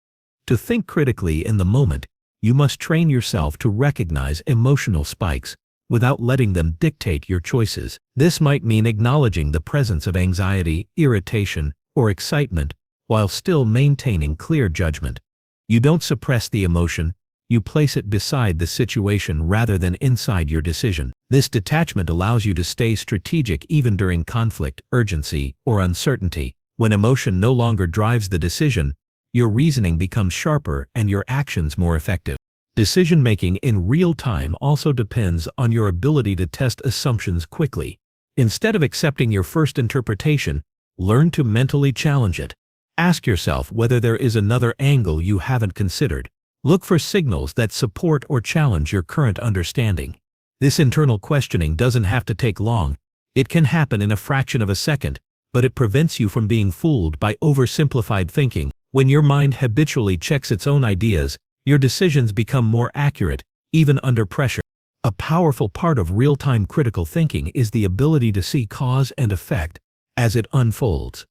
To think critically in the moment, you must train yourself to recognize emotional spikes without letting them dictate your choices. This might mean acknowledging the presence of anxiety, irritation, or excitement while still maintaining clear judgment. You don't suppress the emotion, you place it beside the situation rather than inside your decision. This detachment allows you to stay strategic even during conflict, urgency, or uncertainty. When emotion no longer drives the decision, your reasoning becomes sharper and your actions more effective. Decision-making in real time also depends on your ability to test assumptions quickly. Instead of accepting your first interpretation, learn to mentally challenge it. Ask yourself whether there is another angle you haven't considered. Look for signals that support or challenge your current understanding. This internal questioning doesn't have to take long. It can happen in a fraction of a second, but it prevents you from being fooled by oversimplified thinking. When your mind habitually checks its own ideas, your decisions become more accurate, even under pressure. A powerful part of real-time critical thinking is the ability to see cause and effect as it unfolds.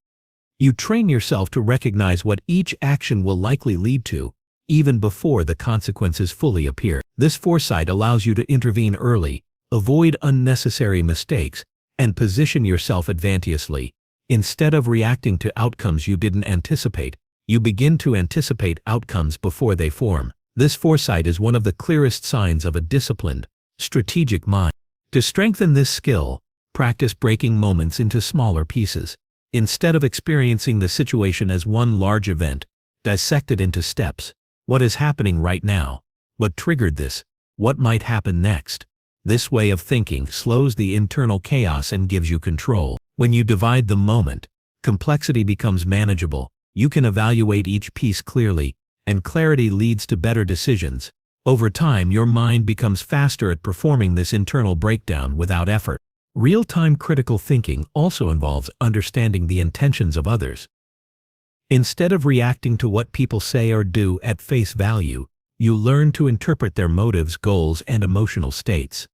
You train yourself to recognize what each action will likely lead to, even before the consequences fully appear. This foresight allows you to intervene early, avoid unnecessary mistakes, and position yourself advantageously. Instead of reacting to outcomes you didn't anticipate, you begin to anticipate outcomes before they form. This foresight is one of the clearest signs of a disciplined, strategic mind. To strengthen this skill, practice breaking moments into smaller pieces. Instead of experiencing the situation as one large event, dissect it into steps. What is happening right now? What triggered this? What might happen next? This way of thinking slows the internal chaos and gives you control. When you divide the moment, complexity becomes manageable. You can evaluate each piece clearly, and clarity leads to better decisions. Over time, your mind becomes faster at performing this internal breakdown without effort. Real-time critical thinking also involves understanding the intentions of others. Instead of reacting to what people say or do at face value, you learn to interpret their motives, goals, and emotional states.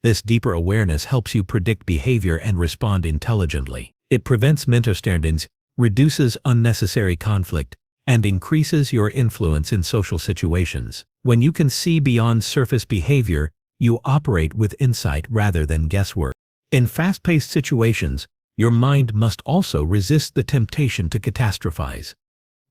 This deeper awareness helps you predict behavior and respond intelligently. It prevents misunderstandings, reduces unnecessary conflict, and increases your influence in social situations. When you can see beyond surface behavior, you operate with insight rather than guesswork. In fast-paced situations, your mind must also resist the temptation to catastrophize.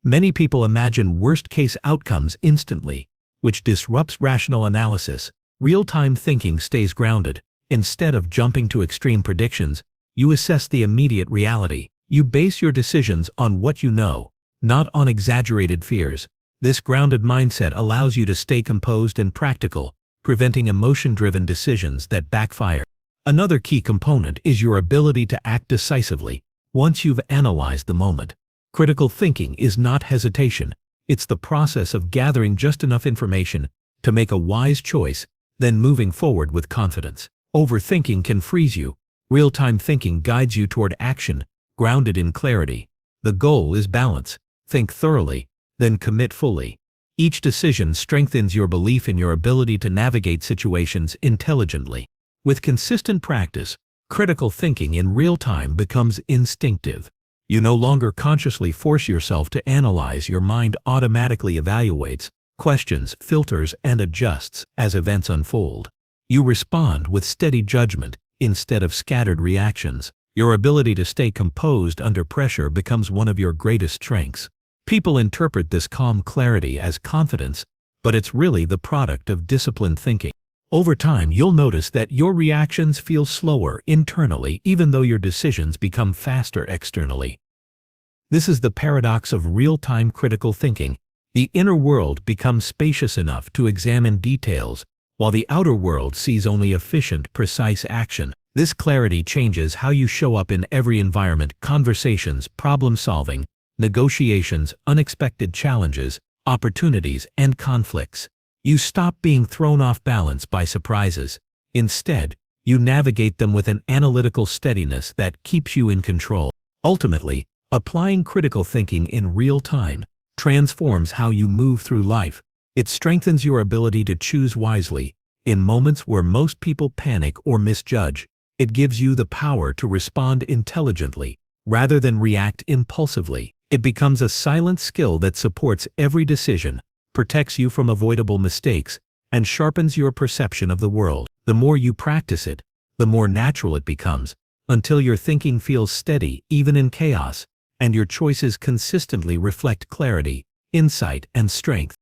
Many people imagine worst-case outcomes instantly, which disrupts rational analysis. Real-time thinking stays grounded. Instead of jumping to extreme predictions, you assess the immediate reality. You base your decisions on what you know, not on exaggerated fears. This grounded mindset allows you to stay composed and practical, preventing emotion-driven decisions that backfire. Another key component is your ability to act decisively once you've analyzed the moment. Critical thinking is not hesitation. It's the process of gathering just enough information to make a wise choice, then moving forward with confidence. Overthinking can freeze you. Real-time thinking guides you toward action, grounded in clarity. The goal is balance. Think thoroughly, then commit fully. Each decision strengthens your belief in your ability to navigate situations intelligently. With consistent practice, critical thinking in real time becomes instinctive. You no longer consciously force yourself to analyze. Your mind automatically evaluates, questions, filters, and adjusts as events unfold. You respond with steady judgment instead of scattered reactions. Your ability to stay composed under pressure becomes one of your greatest strengths. People interpret this calm clarity as confidence, but it's really the product of disciplined thinking. Over time, you'll notice that your reactions feel slower internally even though your decisions become faster externally. This is the paradox of real-time critical thinking. The inner world becomes spacious enough to examine details, while the outer world sees only efficient, precise action. This clarity changes how you show up in every environment: conversations, problem-solving, negotiations, unexpected challenges, opportunities, and conflicts. You stop being thrown off balance by surprises. Instead, you navigate them with an analytical steadiness that keeps you in control. Ultimately, applying critical thinking in real time transforms how you move through life. It strengthens your ability to choose wisely. In moments where most people panic or misjudge, it gives you the power to respond intelligently rather than react impulsively. It becomes a silent skill that supports every decision, protects you from avoidable mistakes, and sharpens your perception of the world. The more you practice it, the more natural it becomes, until your thinking feels steady even in chaos, and your choices consistently reflect clarity, insight, and strength.